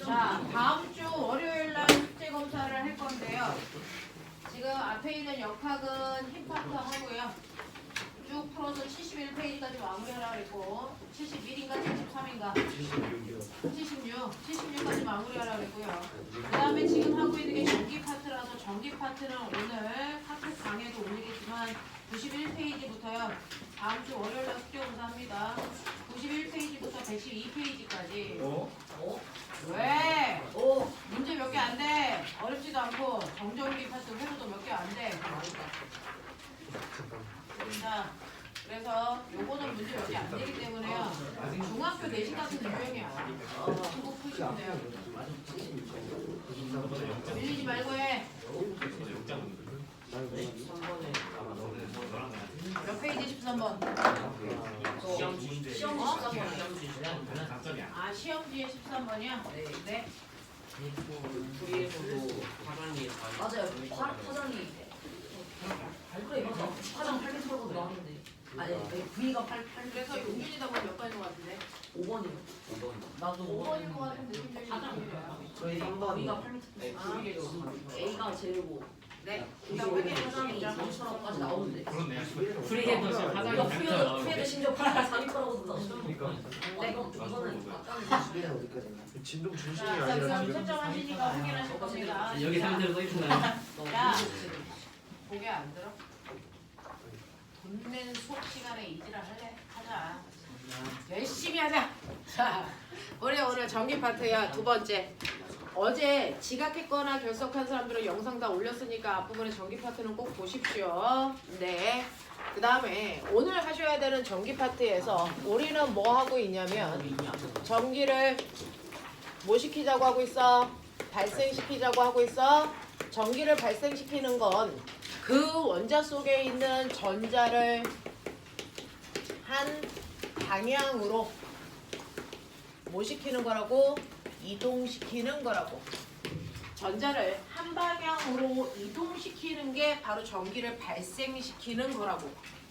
자, 다음 주 월요일 날 숙제 검사를 할 건데요. 지금 앞에 있는 역학은 힙파트 하고요. 쭉 풀어서 71페이지까지 마무리하라고 했고 71인가 73인가 76까지 마무리하라고 했고요. 그 다음에 지금 하고 있는 게 전기 파트라서 전기 파트는 오늘 카톡 강의에도 올리겠지만 91페이지부터요. 다음 주 월요일 날 숙제 검사합니다. 91페이지부터 112페이지까지. 왜? 문제 몇 개 안 돼. 어렵지도 않고 정정기 파트 회로도 몇 개 안 돼. 자, 그래서 요거는 문제 몇 개 안 되기 때문에요. 중학교 내신 같은 유형이야. 그거 푸시면 돼요. 밀리지 말고 해. 몇 페이지 13번? 시험 13번. 아, 시험지에 13번이야? 네. 부리에서도 화장이 맞아요. 화장이 그래 맞아. 화장 800%가 나왔는데 아니 V가 8 그래서 용준이다 보면 몇 번인 것 같은데? 5번이요. 나도 5번인 것 같은 느낌이 들어요. 저희 3번이가 8m. 아, A가 제로고. 네. 일단 확인해 화장이 보시면 3%까지 나오는데. 프리에도 지금 화장이 프리에도 심지어 4m라고 나오죠. 네. 이거는 아까는 진동 중심이 자, 아니라 그럼 지금 설정하시니까 확인하실 겁니다. 여기 상대로 써 있잖아요. 야, 고개 안 들어? 돈 낸 수업 시간에 이지랄 할래? 하자. 열심히 하자. 자, 우리 오늘 전기 파트야 두 번째. 어제 지각했거나 결석한 사람들은 영상 다 올렸으니까 앞부분의 전기 파트는 꼭 보십시오. 네. 그 다음에 오늘 하셔야 되는 전기 파트에서 우리는 뭐 하고 있냐면 전기를 뭐 시키자고 하고 있어? 발생시키자고 하고 있어? 전기를 발생시키는 건 그 원자 속에 있는 전자를 한 방향으로 뭐 시키는 거라고? 이동시키는 거라고. 전자를 한 방향으로 이동시키는 게 바로 전기를 발생시키는 거라고.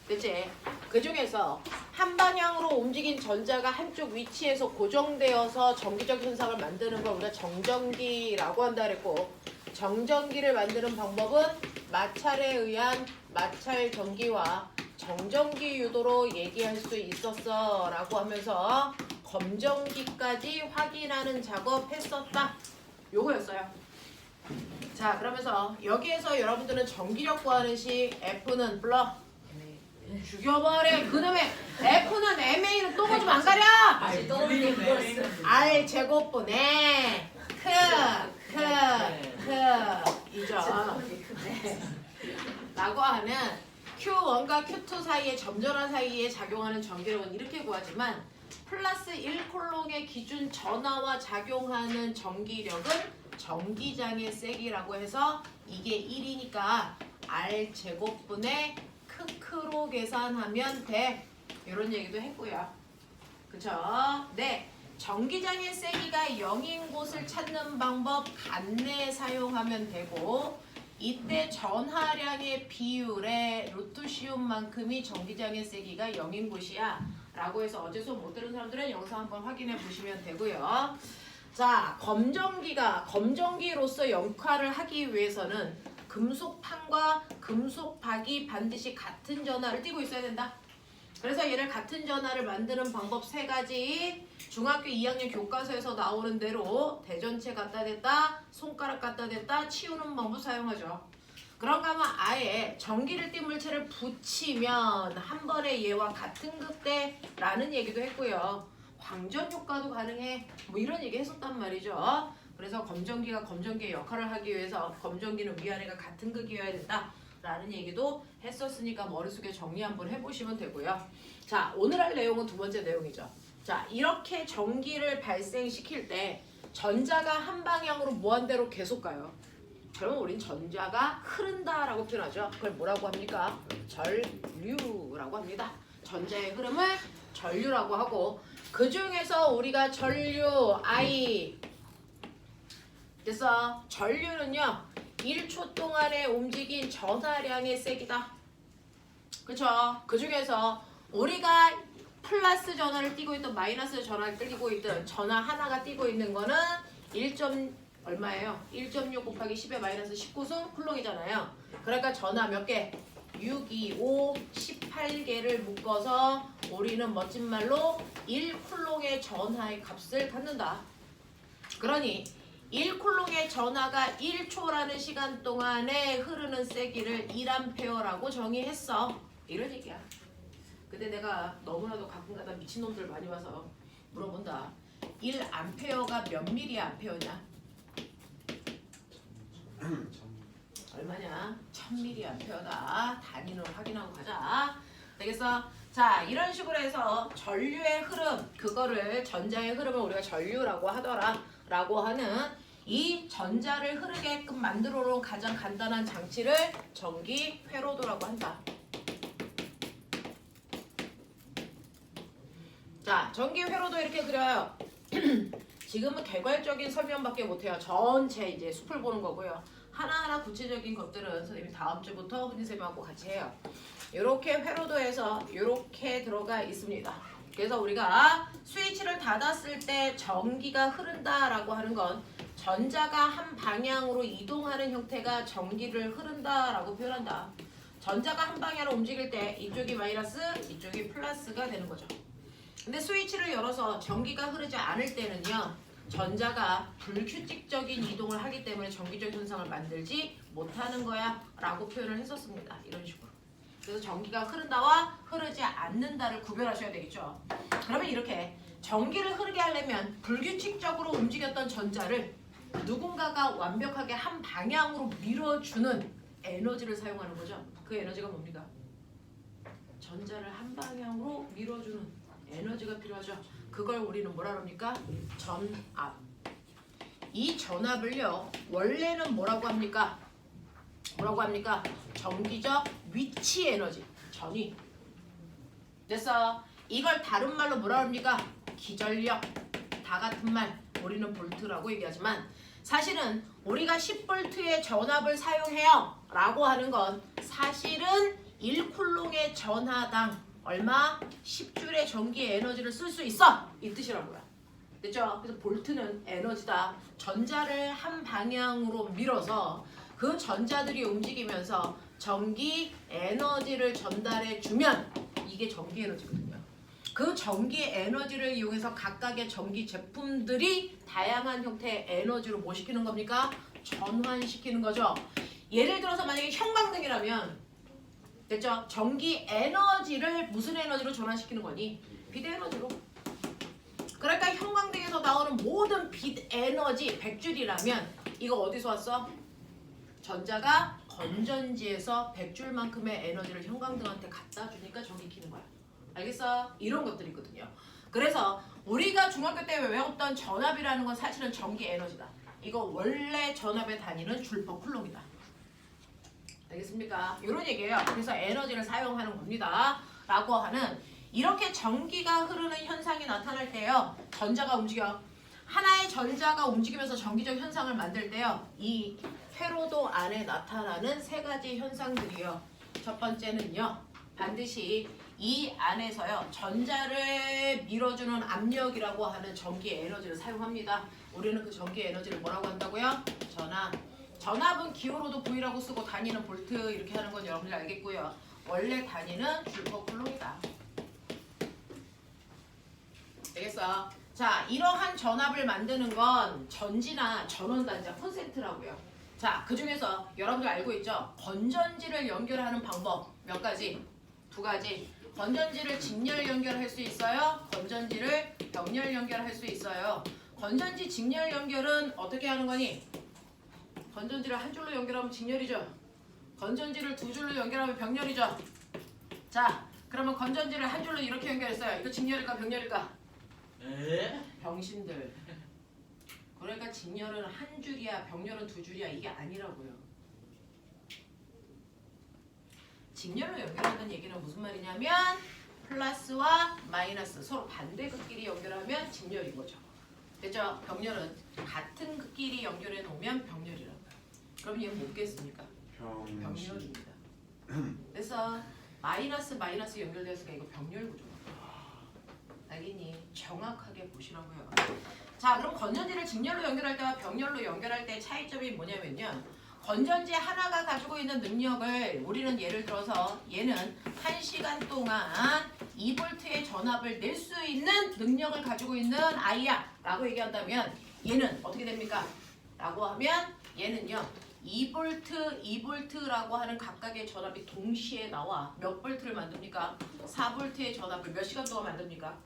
그치? 그 중에서 한 방향으로 움직인 전자가 한쪽 위치에서 고정되어서 전기적 현상을 만드는 걸 우리가 정전기라고 한다 그랬고, 정전기를 만드는 방법은 마찰에 의한 마찰 전기와 정전기 유도로 얘기할 수 있었어 라고 하면서 검정기까지 확인하는 작업 했었다. 요거였어요. 자, 그러면서 여기에서 여러분들은 전기력 구하는 시 F는 불러. 죽여버려. 그놈의 F는 MA는 또 좀 안 가려. 다시 떠올리는 거였어요. R 제곱분의 이죠. 라고 하는 Q1과 Q2 사이에 점전화 사이에 작용하는 전기력은 이렇게 구하지만 플러스 1콜롱의 기준 전하와 작용하는 전기력은 전기장의 세기라고 해서 이게 1이니까 R 제곱분의 크로 계산하면 돼. 이런 얘기도 했고요. 그쵸? 네. 전기장의 세기가 0인 곳을 찾는 방법 간내 사용하면 되고 이때 전하량의 비율의 루트시움만큼이 전기장의 세기가 0인 곳이야 라고 해서 어제 수업 못 들은 사람들은 영상 한번 확인해 보시면 되고요. 자, 검정기로서 역할을 하기 위해서는 금속판과 금속박이 반드시 같은 전하를 띠고 있어야 된다. 그래서 얘를 같은 전하를 만드는 방법 세 가지. 중학교 2학년 교과서에서 나오는 대로 대전체 갖다 댔다, 손가락 갖다 댔다, 치우는 방법 사용하죠. 그런가 하면 아예 전기를 띤 물체를 붙이면 한 번에 얘와 같은 극대라는 얘기도 했고요. 광전 효과도 가능해. 뭐 이런 얘기 했었단 말이죠. 그래서 검정기가 검정기의 역할을 하기 위해서 검정기는 위아래가 같은 극이어야 된다. 라는 얘기도 했었으니까 머릿속에 정리 한번 해보시면 되고요. 자, 오늘 할 내용은 두 번째 내용이죠. 자, 이렇게 전기를 발생시킬 때 전자가 한 방향으로 무한대로 계속 가요. 그러면 우린 전자가 흐른다라고 표현하죠. 그걸 뭐라고 합니까? 전류라고 합니다. 전자의 흐름을 전류라고 하고 그 중에서 우리가 전류 I 그래서 전류는요 1초 동안에 움직인 전하량의 세기다. 그쵸? 그 중에서 우리가 플러스 전화를 띄고 있든 마이너스 전화를 띄고 있든 전화 하나가 띄고 있는 거는 1. 얼마예요? 1.6 곱하기 10의 마이너스 19승 쿨롱이잖아요. 그러니까 전화 몇 개? 6, 2, 5, 18개를 묶어서 우리는 멋진 말로 1쿨롱의 전하의 값을 갖는다. 그러니 1쿨롱의 전하가 1초라는 시간 동안에 흐르는 세기를 1A라고 정의했어. 이런 얘기야. 근데 내가 너무나도 가끔가다 미친놈들 많이 와서 물어본다. 1A가 몇 mA냐? 얼마냐? 1000mA다. 단위는 확인하고 가자. 되겠어? 자, 이런 식으로 해서 전류의 흐름, 그거를 전자의 흐름을 우리가 전류라고 하더라 라고 하는 이 전자를 흐르게끔 만들어 놓은 가장 간단한 장치를 전기 회로도라고 한다. 자, 전기 회로도 이렇게 그려요. 지금은 개괄적인 설명밖에 못해요. 전체 이제 숲을 보는 거고요. 하나하나 구체적인 것들은 선생님이 다음 주부터 흔히쌤하고 같이 해요. 이렇게 회로도에서 이렇게 들어가 있습니다. 그래서 우리가 스위치를 닫았을 때 전기가 흐른다라고 하는 건 전자가 한 방향으로 이동하는 형태가 전기를 흐른다라고 표현한다. 전자가 한 방향으로 움직일 때 이쪽이 마이너스, 이쪽이 플러스가 되는 거죠. 근데 스위치를 열어서 전기가 흐르지 않을 때는요. 전자가 불규칙적인 이동을 하기 때문에 전기적 현상을 만들지 못하는 거야 라고 표현을 했었습니다. 이런 식으로. 그래서 전기가 흐른다와 흐르지 않는다를 구별하셔야 되겠죠. 그러면 이렇게 전기를 흐르게 하려면 불규칙적으로 움직였던 전자를 누군가가 완벽하게 한 방향으로 밀어주는 에너지를 사용하는 거죠. 그 에너지가 뭡니까? 전자를 한 방향으로 밀어주는 에너지가 필요하죠. 그걸 우리는 뭐라 그럽니까? 전압. 이 전압을요. 원래는 뭐라고 합니까? 뭐라고 합니까? 전기적 위치 에너지. 전위. 됐어. 이걸 다른 말로 뭐라 합니까? 기전력. 다 같은 말. 우리는 볼트라고 얘기하지만 사실은 우리가 10볼트의 전압을 사용해요. 라고 하는 건 사실은 1쿨롱의 전하당 얼마? 10줄의 전기 에너지를 쓸 수 있어! 이 뜻이라고요. 됐죠? 그래서 볼트는 에너지다. 전자를 한 방향으로 밀어서 그 전자들이 움직이면서 전기 에너지를 전달해 주면 이게 전기 에너지거든요. 그 전기 에너지를 이용해서 각각의 전기 제품들이 다양한 형태의 에너지로 뭐 시키는 겁니까? 전환시키는 거죠. 예를 들어서 만약에 형광등이라면 됐죠? 전기 에너지를 무슨 에너지로 전환시키는 거니? 빛 에너지로. 그러니까 형광등에서 나오는 모든 빛 에너지 100줄이라면 이거 어디서 왔어? 전자가 건전지에서 100줄만큼의 에너지를 형광등한테 갖다 주니까 전기 켜는 거야. 알겠어? 이런 것들이 있거든요. 그래서 우리가 중학교 때 외웠던 전압이라는 건 사실은 전기 에너지다. 이거 원래 전압의 단위는 줄퍼쿨롱이다. 알겠습니까? 이런 얘기예요. 그래서 에너지를 사용하는 겁니다. 라고 하는 이렇게 전기가 흐르는 현상이 나타날 때요. 전자가 움직여. 하나의 전자가 움직이면서 전기적 현상을 만들 때요. 이 회로도 안에 나타나는 세 가지 현상들이요. 첫 번째는요. 반드시 이 안에서요. 전자를 밀어주는 압력이라고 하는 전기 에너지를 사용합니다. 우리는 그 전기 에너지를 뭐라고 한다고요? 전압. 전압은 기호로도 V라고 쓰고 단위는 볼트 이렇게 하는 건 여러분들 알겠고요. 원래 단위는 줄퍼쿨롱이다. 되겠어? 자, 이러한 전압을 만드는 건 전지나 전원단자 콘센트라고요. 자, 그 중에서 여러분들 알고 있죠? 건전지를 연결하는 방법 몇 가지? 두 가지. 건전지를 직렬 연결할 수 있어요. 건전지를 병렬 연결할 수 있어요. 건전지 직렬 연결은 어떻게 하는 거니? 건전지를 한 줄로 연결하면 직렬이죠. 건전지를 두 줄로 연결하면 병렬이죠. 자, 그러면 건전지를 한 줄로 이렇게 연결했어요. 이거 직렬일까 병렬일까? 병신들. 그러니까 직렬은 한 줄이야, 병렬은 두 줄이야. 이게 아니라고요. 직렬로 연결한다는 얘기는 무슨 말이냐면 플러스와 마이너스 서로 반대 극끼리 연결하면 직렬인 거죠. 됐죠? 병렬은 같은 극끼리 연결해 놓으면 병렬이라고요. 그럼 얘는 뭐겠습니까? 병렬입니다. 그래서 마이너스 연결되었으니까 이거 병렬 구조입니다. 알겠니? 정확하게 보시라고요. 자, 그럼 건전지를 직렬로 연결할 때와 병렬로 연결할 때의 차이점이 뭐냐면요. 건전지 하나가 가지고 있는 능력을 우리는 예를 들어서 얘는 1시간 동안 2V의 전압을 낼 수 있는 능력을 가지고 있는 아이야 라고 얘기한다면 얘는 어떻게 됩니까? 라고 하면 얘는요 2V라고 하는 각각의 전압이 동시에 나와 몇 볼트를 만듭니까? 4V의 전압을 몇 시간 동안 만듭니까?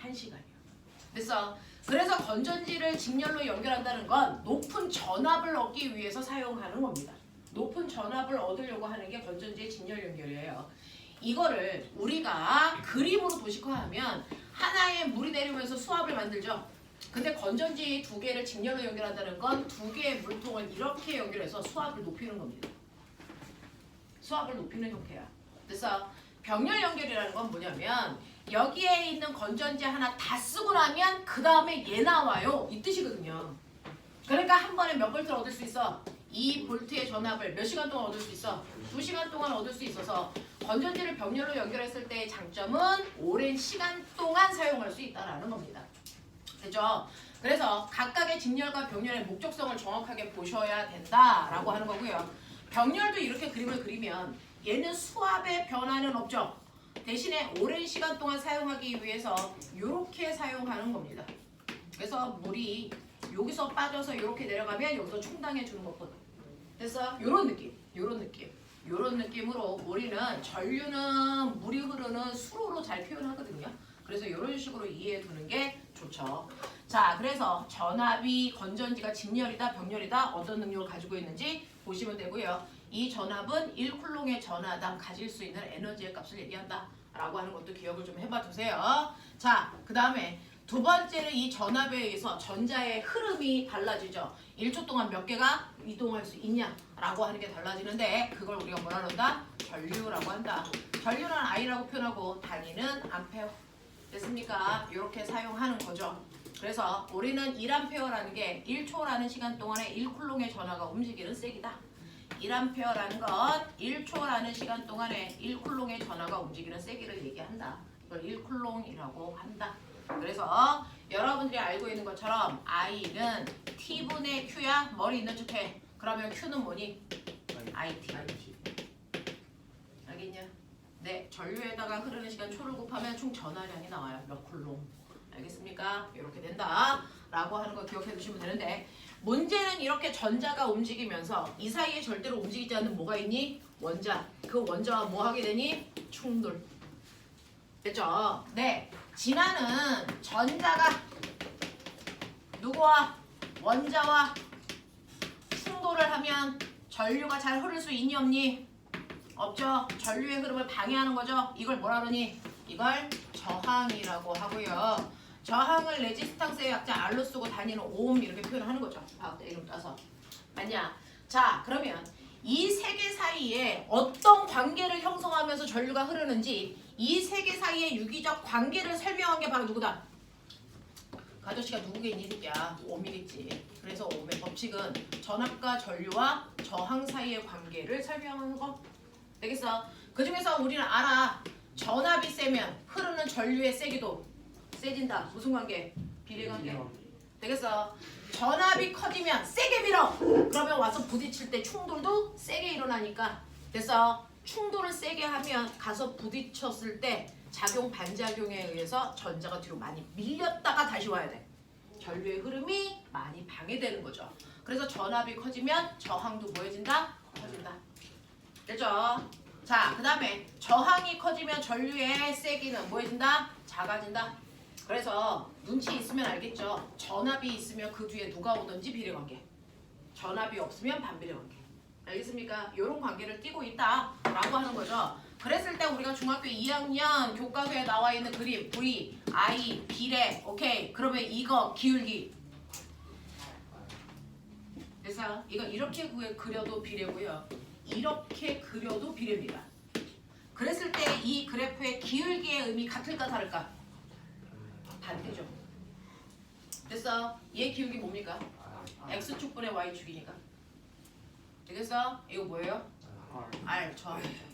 1시간이요. 그래서 건전지를 직렬로 연결한다는 건 높은 전압을 얻기 위해서 사용하는 겁니다. 높은 전압을 얻으려고 하는 게 건전지의 직렬 연결이에요. 이거를 우리가 그림으로 도식화하면 하나의 물이 내리면서 수압을 만들죠. 근데 건전지 두 개를 직렬로 연결한다는 건 두 개의 물통을 이렇게 연결해서 수압을 높이는 겁니다. 수압을 높이는 형태야. 그래서 병렬 연결이라는 건 뭐냐면 여기에 있는 건전지 하나 다 쓰고 나면 그 다음에 얘 나와요. 이 뜻이거든요. 그러니까 한 번에 몇 볼트를 얻을 수 있어? 2V의 전압을 몇 시간 동안 얻을 수 있어? 2시간 동안 얻을 수 있어서 건전지를 병렬로 연결했을 때의 장점은 오랜 시간 동안 사용할 수 있다는 겁니다. 됐죠? 그래서 각각의 직렬과 병렬의 목적성을 정확하게 보셔야 된다라고 하는 거고요. 병렬도 이렇게 그림을 그리면 얘는 수압의 변화는 없죠. 대신에 오랜 시간 동안 사용하기 위해서 이렇게 사용하는 겁니다. 그래서 물이 여기서 빠져서 이렇게 내려가면 여기서 충당해 주는 거거든. 그래서 이런 느낌으로 우리는 전류는 물이 흐르는 수로로 잘 표현하거든요. 그래서 이런 식으로 이해해 두는 게 좋죠. 자, 그래서 전압이 건전지가 직렬이다 병렬이다 어떤 능력을 가지고 있는지 보시면 되고요. 이 전압은 1쿨롱의 전하당 가질 수 있는 에너지의 값을 얘기한다 라고 하는 것도 기억을 좀 해봐 두세요. 자, 그 다음에 두 번째는 이 전압에 의해서 전자의 흐름이 달라지죠. 1초 동안 몇 개가 이동할 수 있냐 라고 하는 게 달라지는데 그걸 우리가 뭐라 그런다? 전류라고 한다. 전류는 I라고 표현하고 단위는 암페어. 됐습니까? 이렇게 사용하는 거죠. 그래서 우리는 1암페어라는 게 1초라는 시간 동안에 1쿨롱의 전하가 움직이는 세기다. 1암페어라는 건 1초라는 시간 동안에 1쿨롱의 전하가 움직이는 세기를 얘기한다. 이걸 1쿨롱이라고 한다. 그래서 여러분들이 알고 있는 것처럼 I는 T분의 Q야. 머리 있는 척 해. 그러면 Q는 뭐니? IT. 알겠냐? 네, 전류에다가 흐르는 시간 초를 곱하면 총 전하량이 나와요. 몇 쿨롱. 알겠습니까? 이렇게 된다 라고 하는 거 기억해 두시면 되는데 문제는 이렇게 전자가 움직이면서 이 사이에 절대로 움직이지 않는 뭐가 있니? 원자. 그 원자와 뭐 하게 되니? 충돌. 됐죠? 네. 진화는 전자가 누구와? 원자와 충돌을 하면 전류가 잘 흐를 수 있니 없니? 없죠. 전류의 흐름을 방해하는 거죠. 이걸 뭐라 그러니? 이걸 저항이라고 하고요. 저항을 레지스탕스의 약자 R로 쓰고 단위는 오hm 이렇게 표현하는 거죠. 과학자 이름 따서. 맞냐? 자, 그러면 이 세 개 사이에 어떤 관계를 형성하면서 전류가 흐르는지 이 세 개 사이의 유기적 관계를 설명한 게 바로 누구다? 그 아저씨가 누구겠니? 새끼야. ohm이겠지. 그래서 ohm의 법칙은 전압과 전류와 저항 사이의 관계를 설명하는 거. 되겠어? 그 중에서 우리는 알아. 전압이 세면 흐르는 전류의 세기도 세진다. 무슨 관계? 비례관계. 되겠어? 전압이 커지면 세게 밀어. 그러면 와서 부딪힐 때 충돌도 세게 일어나니까. 됐어? 충돌을 세게 하면 가서 부딪혔을 때 작용 반작용에 의해서 전자가 뒤로 많이 밀렸다가 다시 와야 돼. 전류의 흐름이 많이 방해되는 거죠. 그래서 전압이 커지면 저항도 뭐해진다? 커진다. 됐죠? 자, 그 다음에 저항이 커지면 전류의 세기는 뭐해진다? 작아진다. 그래서 눈치 있으면 알겠죠. 전압이 있으면 그 뒤에 누가 오든지 비례관계. 전압이 없으면 반비례관계. 알겠습니까? 이런 관계를 띠고 있다라고 하는 거죠. 그랬을 때 우리가 중학교 2학년 교과서에 나와 있는 그림 V, I, 비례. 오케이. 그러면 이거 기울기. 그래서 이거 이렇게 그려도 비례고요. 이렇게 그려도 비례입니다. 그랬을 때 이 그래프의 기울기의 의미 같을까 다를까? 반대죠. 됐어? 얘 기울기 뭡니까? X축분의 Y축이니까. 되겠어? 이거 뭐예요? R 저항이죠.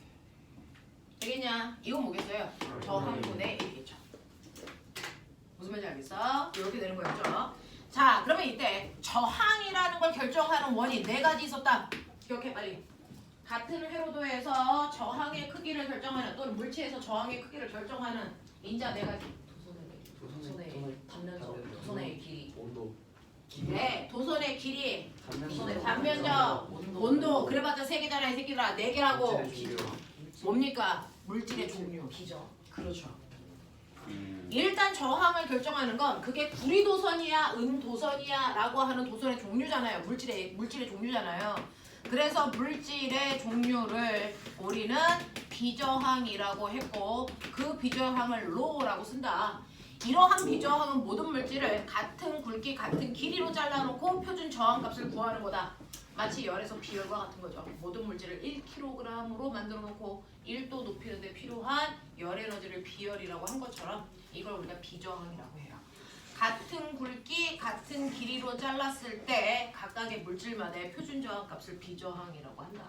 되겠냐? 이거 뭐겠어요? 저항분의 1이겠죠. 무슨 말인지 알겠어? 이렇게 되는 거였죠. 자, 그러면 이때 저항이라는 걸 결정하는 원이 네 가지 있었다. 기억해 빨리. 같은 회로도에서 저항의 크기를 결정하는 또는 물체에서 저항의 크기를 결정하는 인자 네 가지. 도선의 도선의 길이. 온도. 네, 도선의 길이. 단면적. 단면적, 온도. 그래봤자 세 개잖아 이 새끼들아. 네 개라고. 물질의 종류. 뭡니까? 물질의 종류. 비죠. 그렇죠. 일단 저항을 결정하는 건 그게 구리도선이야 은도선이야 라고 하는 도선의 종류잖아요. 물질의 종류잖아요. 그래서 물질의 종류를 우리는 비저항이라고 했고 그 비저항을 로라고 쓴다. 이러한 비저항은 모든 물질을 같은 굵기 같은 길이로 잘라놓고 표준 저항값을 구하는 거다. 마치 열에서 비열과 같은 거죠. 모든 물질을 1kg으로 만들어 놓고 1도 높이는데 필요한 열 에너지를 비열이라고 한 것처럼 이걸 우리가 비저항이라고 해요. 같은 굵기, 같은 길이로 잘랐을 때 각각의 물질만의 표준 저항값을 비저항이라고 한다.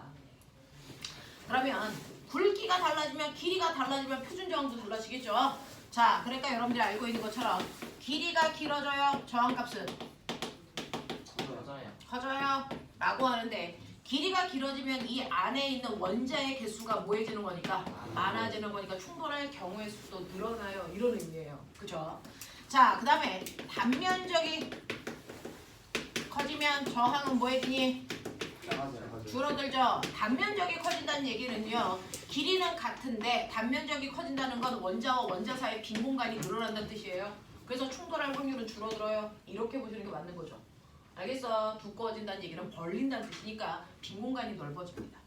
그러면 굵기가 달라지면 길이가 달라지면 표준 저항도 달라지겠죠. 자, 그러니까 여러분들이 알고 있는 것처럼 길이가 길어져요. 저항값은 맞아요. 커져요 라고 하는데 길이가 길어지면 이 안에 있는 원자의 개수가 뭐해지는 거니까 많아지는 거니까 충돌할 경우의 수도 늘어나요. 이런 의미예요. 그죠? 자, 그 다음에 단면적이 커지면 저항은 뭐해지니? 줄어들죠. 단면적이 커진다는 얘기는요. 길이는 같은데 단면적이 커진다는 건 원자와 원자 사이의 빈 공간이 늘어난다는 뜻이에요. 그래서 충돌할 확률은 줄어들어요. 이렇게 보시는 게 맞는 거죠. 알겠어? 두꺼워진다는 얘기는 벌린다는 뜻이니까 빈 공간이 넓어집니다.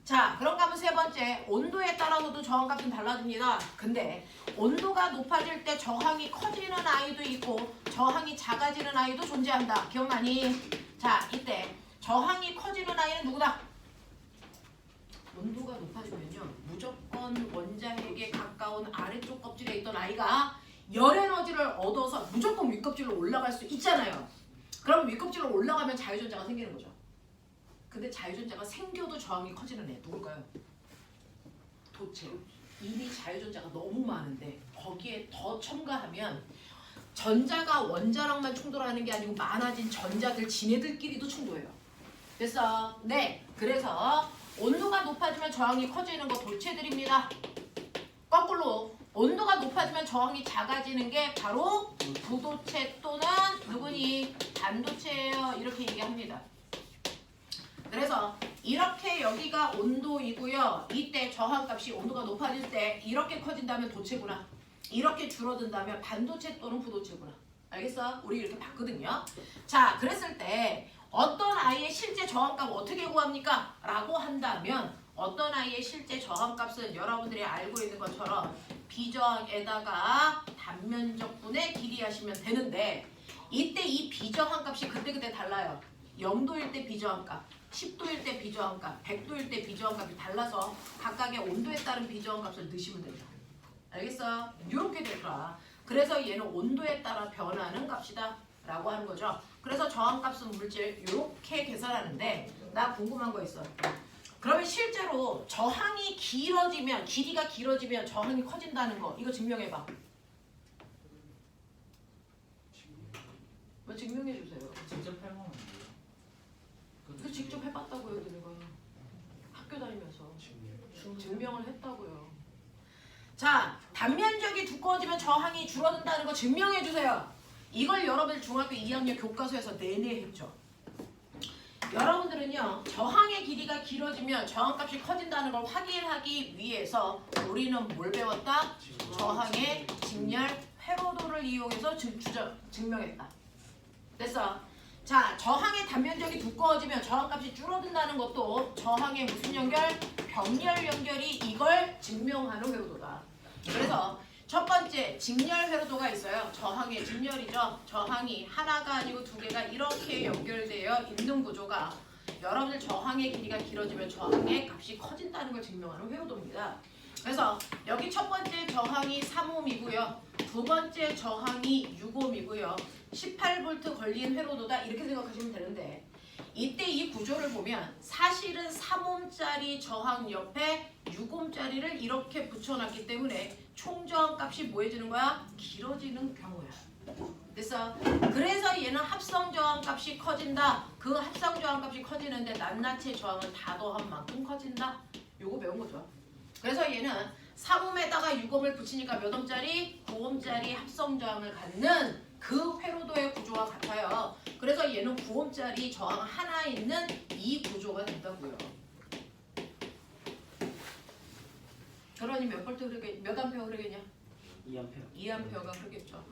자, 그런가 하면 세 번째, 온도에 따라서도 저항값은 달라집니다. 근데 온도가 높아질 때 저항이 커지는 아이도 있고 저항이 작아지는 아이도 존재한다. 기억나니? 자, 이때 저항이 커지는 아이는 누구다? 온도가 높아지면요. 무조건 원자핵에 가까운 아래쪽 껍질에 있던 아이가 열 에너지를 얻어서 무조건 윗껍질로 올라갈 수 있잖아요. 그럼 윗껍질로 올라가면 자유전자가 생기는 거죠. 근데 자유전자가 생겨도 저항이 커지는 애 누굴까요? 도체. 이미 자유전자가 너무 많은데 거기에 더 첨가하면 전자가 원자랑만 충돌하는 게 아니고 많아진 전자들 지네들끼리도 충돌해요. 됐어? 네. 그래서 온도가 높아지면 저항이 커지는 거 도체들입니다. 거꾸로 온도가 높아지면 저항이 작아지는 게 바로 부도체 또는 누구니? 반도체예요. 이렇게 얘기합니다. 그래서 이렇게 여기가 온도이고요. 이때 저항값이 온도가 높아질 때 이렇게 커진다면 도체구나. 이렇게 줄어든다면 반도체 또는 부도체구나. 알겠어? 우리 이렇게 봤거든요. 자, 그랬을 때 어떤 아이의 실제 저항값 어떻게 구합니까? 라고 한다면 어떤 아이의 실제 저항값은 여러분들이 알고 있는 것처럼 비저항에다가 단면적분의 길이 하시면 되는데 이때 이 비저항값이 그때그때 달라요. 0도일 때 비저항값, 10도일 때 비저항값, 100도일 때 비저항값이 달라서 각각의 온도에 따른 비저항값을 넣으시면 됩니다. 알겠어? 이렇게 될 거야. 그래서 얘는 온도에 따라 변하는 값이다 라고 하는 거죠. 그래서 저항값은 물질 이렇게 계산하는데 나 궁금한 거 있어. 그러면 실제로 저항이 길어지면 길이가 길어지면 저항이 커진다는 거 이거 증명해봐. 뭐 증명해 주세요. 직접 해보면 그 직접 해봤다고요, 내가 학교 다니면서 증명을 했다고요. 자, 단면적이 두꺼워지면 저항이 줄어든다는 거 증명해 주세요. 이걸 여러분들 중학교 2학년 교과서에서 내내 했죠. 여러분들은요, 저항의 길이가 길어지면 저항값이 커진다는 걸 확인하기 위해서 우리는 뭘 배웠다? 저항의 직렬 회로도를 이용해서 증명했다. 됐어? 자, 저항의 단면적이 두꺼워지면 저항값이 줄어든다는 것도 저항의 무슨 연결? 병렬 연결이 이걸 증명하는 회로도다. 그래서 첫 번째 직렬 회로도가 있어요. 저항의 직렬이죠. 저항이 하나가 아니고 두 개가 이렇게 연결되어 있는 구조가 여러분들 저항의 길이가 길어지면 저항의 값이 커진다는 걸 증명하는 회로도입니다. 그래서 여기 첫 번째 저항이 3옴이고요. 두 번째 저항이 6옴이고요. 18V 걸린 회로도다 이렇게 생각하시면 되는데 이때 이 구조를 보면 사실은 3옴짜리 저항 옆에 6옴짜리를 이렇게 붙여놨기 때문에 총저항값이 뭐해지는 거야? 길어지는 경우야. 됐어? 그래서 얘는 합성 저항값이 커진다. 그 합성 저항값이 커지는데 낱낱이 저항을 다 더한 만큼 커진다. 요거 배운 거죠. 그래서 얘는 3옴에다가 6옴을 붙이니까 몇 옴짜리? 9옴짜리 합성 저항을 갖는 그 회로도의 구조와 같아요. 그래서 얘는 9옴짜리 저항 하나 있는 이 구조가 된다고요. 그러니 몇 볼트 흐르겠, 몇 암페어 흐르겠냐? 2A. 2암페어가 흐르겠죠.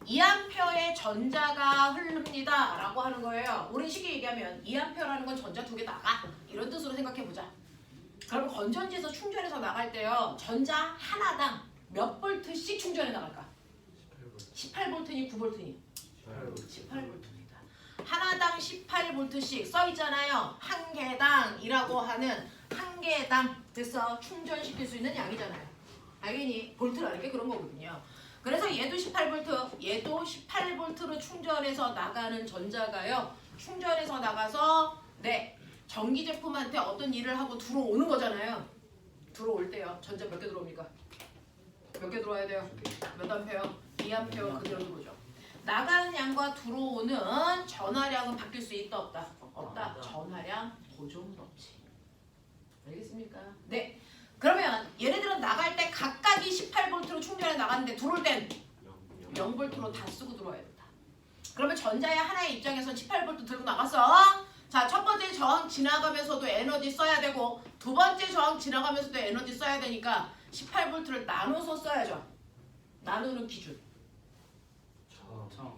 2암페어의 전자가 흐릅니다 라고 하는 거예요. 우리 쉽게 얘기하면 2암페어라는 건 전자 두 개 나가 이런 뜻으로 생각해보자. 그럼 건전지에서 충전해서 나갈 때요, 전자 하나당 몇 볼트씩 충전해 나갈까? 18볼트니 9볼트니? 18볼트입니다. 하나당 18볼트씩 써있잖아요. 한 개당이라고 하는 한 개당 됐어 충전시킬 수 있는 양이잖아요. 알겠니? 볼트라는 게 그런 거거든요. 그래서 얘도 18볼트, 얘도 18볼트로 충전해서 나가는 전자가요, 충전해서 나가서 네 전기 제품한테 어떤 일을 하고 들어오는 거잖아요. 들어올 때요, 전자 몇 개 들어옵니까? 몇 개 들어와야 돼요? 몇 암페어? 2암페어 그대로 들어오죠. 나가는 양과 들어오는 전하량은 바뀔 수 있다 없다? 없다. 전하량 고정법칙. 알겠습니까? 네. 그러면 얘네들은 나갈 때 각각이 18볼트로 충전해 나갔는데 들어올 땐 0볼트로 다 쓰고 들어와야 된다. 그러면 전자의 하나의 입장에서 18볼트 들고 나갔어. 자, 첫 번째 저항 지나가면서도 에너지 써야 되고 두 번째 저항 지나가면서도 에너지 써야 되니까 18볼트를 나눠서 써야죠. 나누는 기준.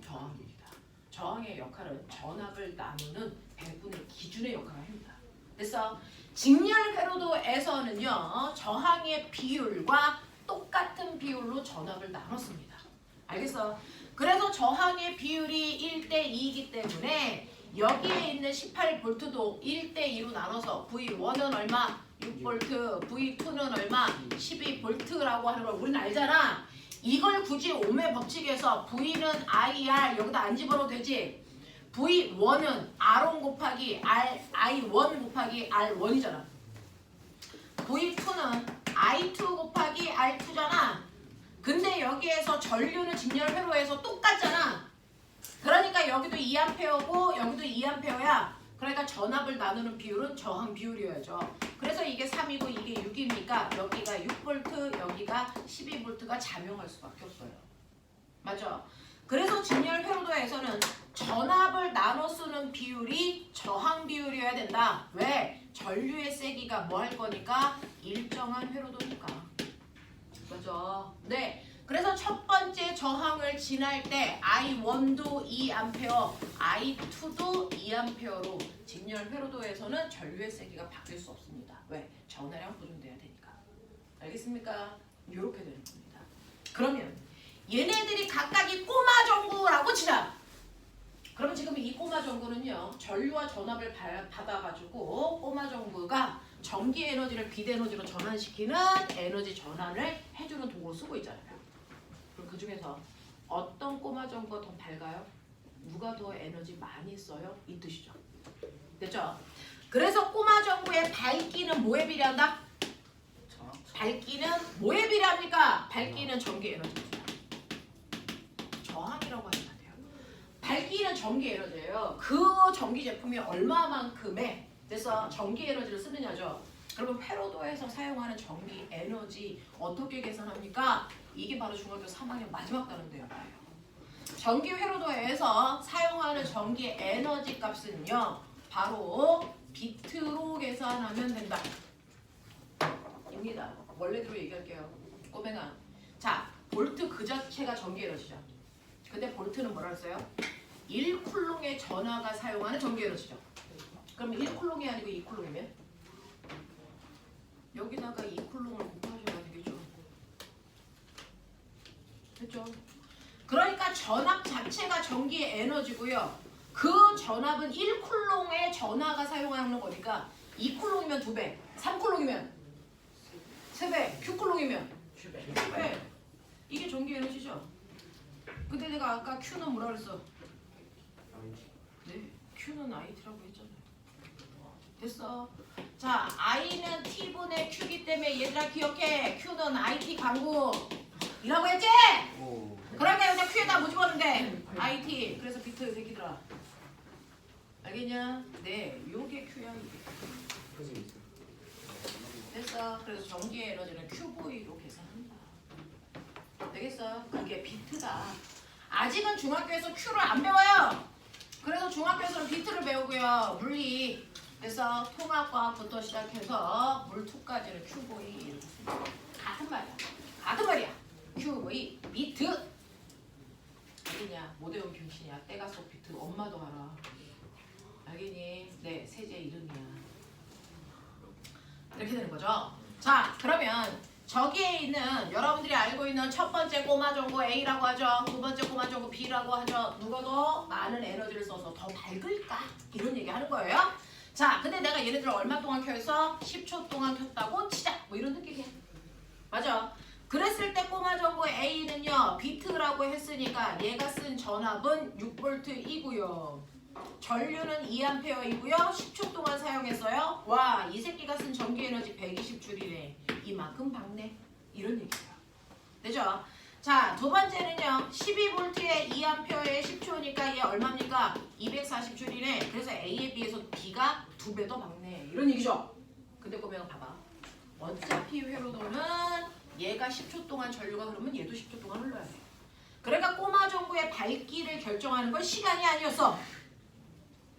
저항입니다. 저항의 역할은 전압을 나누는 배분의 기준의 역할을 합니다. 그래서 직렬 회로도에서는요, 저항의 비율과 똑같은 비율로 전압을 나눴습니다. 알겠어? 그래서 저항의 비율이 1대2이기 때문에 여기에 있는 18볼트도 1대2로 나눠서 V1은 얼마? 6볼트, V2는 얼마? 12볼트라고 하는 걸 우리는 알잖아. 이걸 굳이 옴의 법칙에서 V는 IR 여기다 안 집어넣어도 되지. V1은 R1 곱하기 I1 곱하기 R1이잖아. V2는 I2 곱하기 R2잖아. 근데 여기에서 전류는 직렬 회로에서 똑같잖아. 그러니까 여기도 2A고 여기도 2A야. 그러니까 전압을 나누는 비율은 저항 비율이어야죠. 그래서 이게 3이고 이게 6이니까 여기가 6V, 여기가 12V가 작용할 수밖에 없어요. 맞죠? 그래서 직렬 회로도에서는 전압을 나눠 쓰는 비율이 저항 비율이어야 된다. 왜? 전류의 세기가 뭐 할 거니까? 일정한 회로도니까. 그죠? 네. 그래서 첫 번째 저항을 지날 때 I1도 2A, I2도 2A로 직렬 회로도에서는 전류의 세기가 바뀔 수 없습니다. 왜? 전하량 보존돼야 되니까. 알겠습니까? 이렇게 되는 겁니다. 그러면 얘네들이 각각이 꼬마 전구라고 치자. 그러면 지금 이 꼬마 전구는요, 전류와 전압을 받아가지고 꼬마 전구가 전기 에너지를 빛 에너지로 전환시키는 에너지 전환을 해주는 도구로 쓰고 있잖아요. 그럼 그 중에서 어떤 꼬마 전구가 더 밝아요? 누가 더 에너지 많이 써요? 이 뜻이죠. 됐죠? 그래서 꼬마 전구의 밝기는 뭐에 비례한다? 밝기는 뭐에 비례합니까? 밝기는 전기 에너지입니다. 저항이라고 하시면 안 돼요. 밝기는 전기 에너지예요. 그 전기 제품이 얼마만큼의 그래서 전기 에너지를 쓰느냐죠. 그러면 회로도에서 사용하는 전기 에너지 어떻게 계산합니까? 이게 바로 중학교 3학년 마지막 단원대요. 전기 회로도에서 사용하는 전기 에너지 값은요, 바로 비트로 계산하면 된다. 입니다. 원래대로 얘기할게요. 꼬맹아. 자, 볼트 그 자체가 전기 에너지죠. 근데 볼트는 뭐라 했어요? 1쿨롱의 전하가 사용하는 전기 에너지죠. 그럼 1쿨롱이 아니고 2쿨롱이면? 여기다가 2쿨롱을 곱하셔야 되겠죠. 됐죠? 그러니까 전압 자체가 전기 에너지고요. 그 전압은 1쿨롱의 전하가 사용하는 거니까 2쿨롱이면 2배, 3쿨롱이면 3배, Q쿨롱이면 7배. 이게 전기 에너지죠. 근데 내가 아까 Q는 뭐라 그랬어? 네, Q는 IT라고 했잖아요. 됐어. 자, I는 T분의 Q기 때문에 얘들아 기억해. Q는 IT 강국이라고 했지? 오. 그러니까 여기다 Q에다 뭐 집었는데? IT. 그래서 비트 새끼들아. 알겠냐? 네, 요게 Q야 이게. 그지 있어. 됐어. 그래서 전기의 에너지는 QV로 계산한다. 되겠어? 그게 비트다. 아직은 중학교에서 Q를 안 배워요. 그래서 중학교에서는 비트를 배우고요. 물리. 그래서 통합과학부터 시작해서 물2까지는 QV. 같은 말이야. 같은 말이야. QV, 비트. 알겠냐? 모대용 김신이야. 때가 속 비트. 엄마도 알아. 알겠니? 네, 세제 이름이야. 이렇게 되는 거죠. 자, 그러면 저기에 있는 여러분들이 알고 있는 첫 번째 꼬마 전구 A라고 하죠. 두 번째 꼬마 전구 B라고 하죠. 누가 더 많은 에너지를 써서 더 밝을까? 이런 얘기 하는 거예요. 자, 근데 내가 얘네들 얼마 동안 켜서 10초 동안 켰다고 치자. 뭐 이런 느낌이야. 맞아. 그랬을 때 꼬마 전구 A는요. 비트라고 했으니까 얘가 쓴 전압은 6V이고요. 전류는 2A이고요. 10초 동안 사용했어요. 와, 이 새끼가 쓴 전기 에너지 120줄이네. 이만큼 박네. 이런 얘기예요. 되죠? 자, 두 번째는요. 12V에 2A에 10초니까 얘 얼마입니까? 240줄이네. 그래서 A에 비해서 B가 2배 더 박네. 이런 얘기죠? 근데 꼬매가 봐봐. 어차피 회로도는 얘가 10초 동안 전류가 흐르면 얘도 10초 동안 흘러야 돼. 그러니까 꼬마 전구의 밝기를 결정하는 건 시간이 아니었어.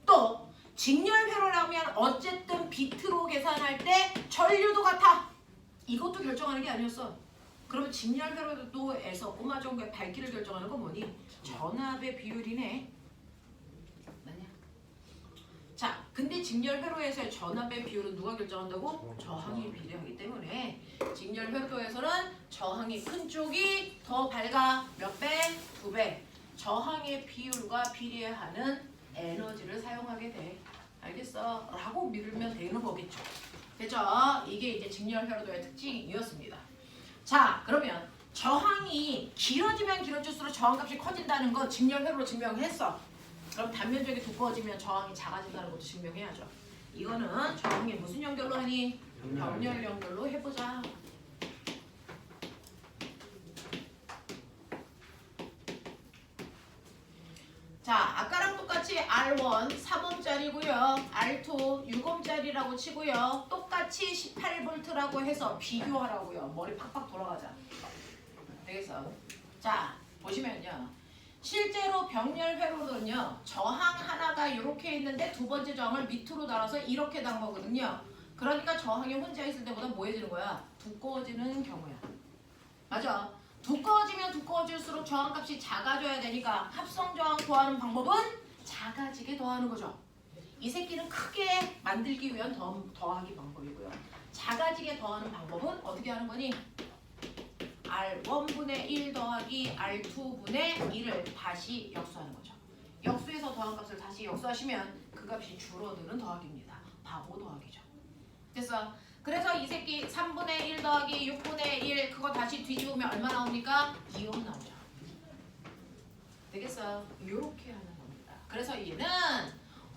또 직렬 회로라면 어쨌든 비트로 계산할 때 전류도 같아. 이것도 결정하는 게 아니었어. 그러면 직렬 회로도에서 꼬마 전구의 밝기를 결정하는 건 뭐니? 전압의 비율이네. 맞냐? 자, 근데 직렬 회로에서의 전압의 비율은 누가 결정한다고? 저항이 비례하기 때문에 직렬 회로도에서는 저항이 큰 쪽이 더 밝아. 몇 배? 2배. 저항의 비율과 비례하는 에너지를 사용하게 돼. 알겠어? 라고 믿으면 되는 거겠죠. 됐죠? 이게 이제 직렬 회로도의 특징이었습니다. 자, 그러면 저항이 길어지면 길어질수록 저항값이 커진다는 거 직렬 회로로 증명했어. 그럼 단면적이 두꺼워지면 저항이 작아진다는 것도 증명해야죠. 이거는 저항이 무슨 연결로 하니? 병렬 연결로 해보자. 자, 아까랑 똑같이 R1 3옴짜리고요. R2 6옴짜리라고 치고요. 똑같이 18V라고 해서 비교하라고요. 머리 팍팍 돌아가자. 되겠어? 자, 보시면요. 실제로 병렬 회로는요. 저항 하나가 이렇게 있는데 두 번째 저항을 밑으로 달아서 이렇게 단 거거든요. 그러니까 저항이 혼자 있을 때보다 뭐해지는 거야? 두꺼워지는 경우야. 맞아. 두꺼워지면 두꺼워질수록 저항값이 작아져야 되니까 합성 저항 구하는 방법은 작아지게 더하는 거죠. 이 새끼는 크게 만들기 위한 더하기 방법이고요. 작아지게 더하는 방법은 어떻게 하는 거니? R1분의 1 더하기 R2분의 1을 다시 역수하는 거죠. 역수해서 더한 값을 다시 역수하시면 그 값이 줄어드는 더하기입니다. 바보 더하기죠. 됐어? 그래서 이 새끼 3분의 1 더하기 6분의 1 그거 다시 뒤집으면 얼마 나옵니까? 2옴 나오죠. 되겠어? 이렇게 하는 겁니다. 그래서 얘는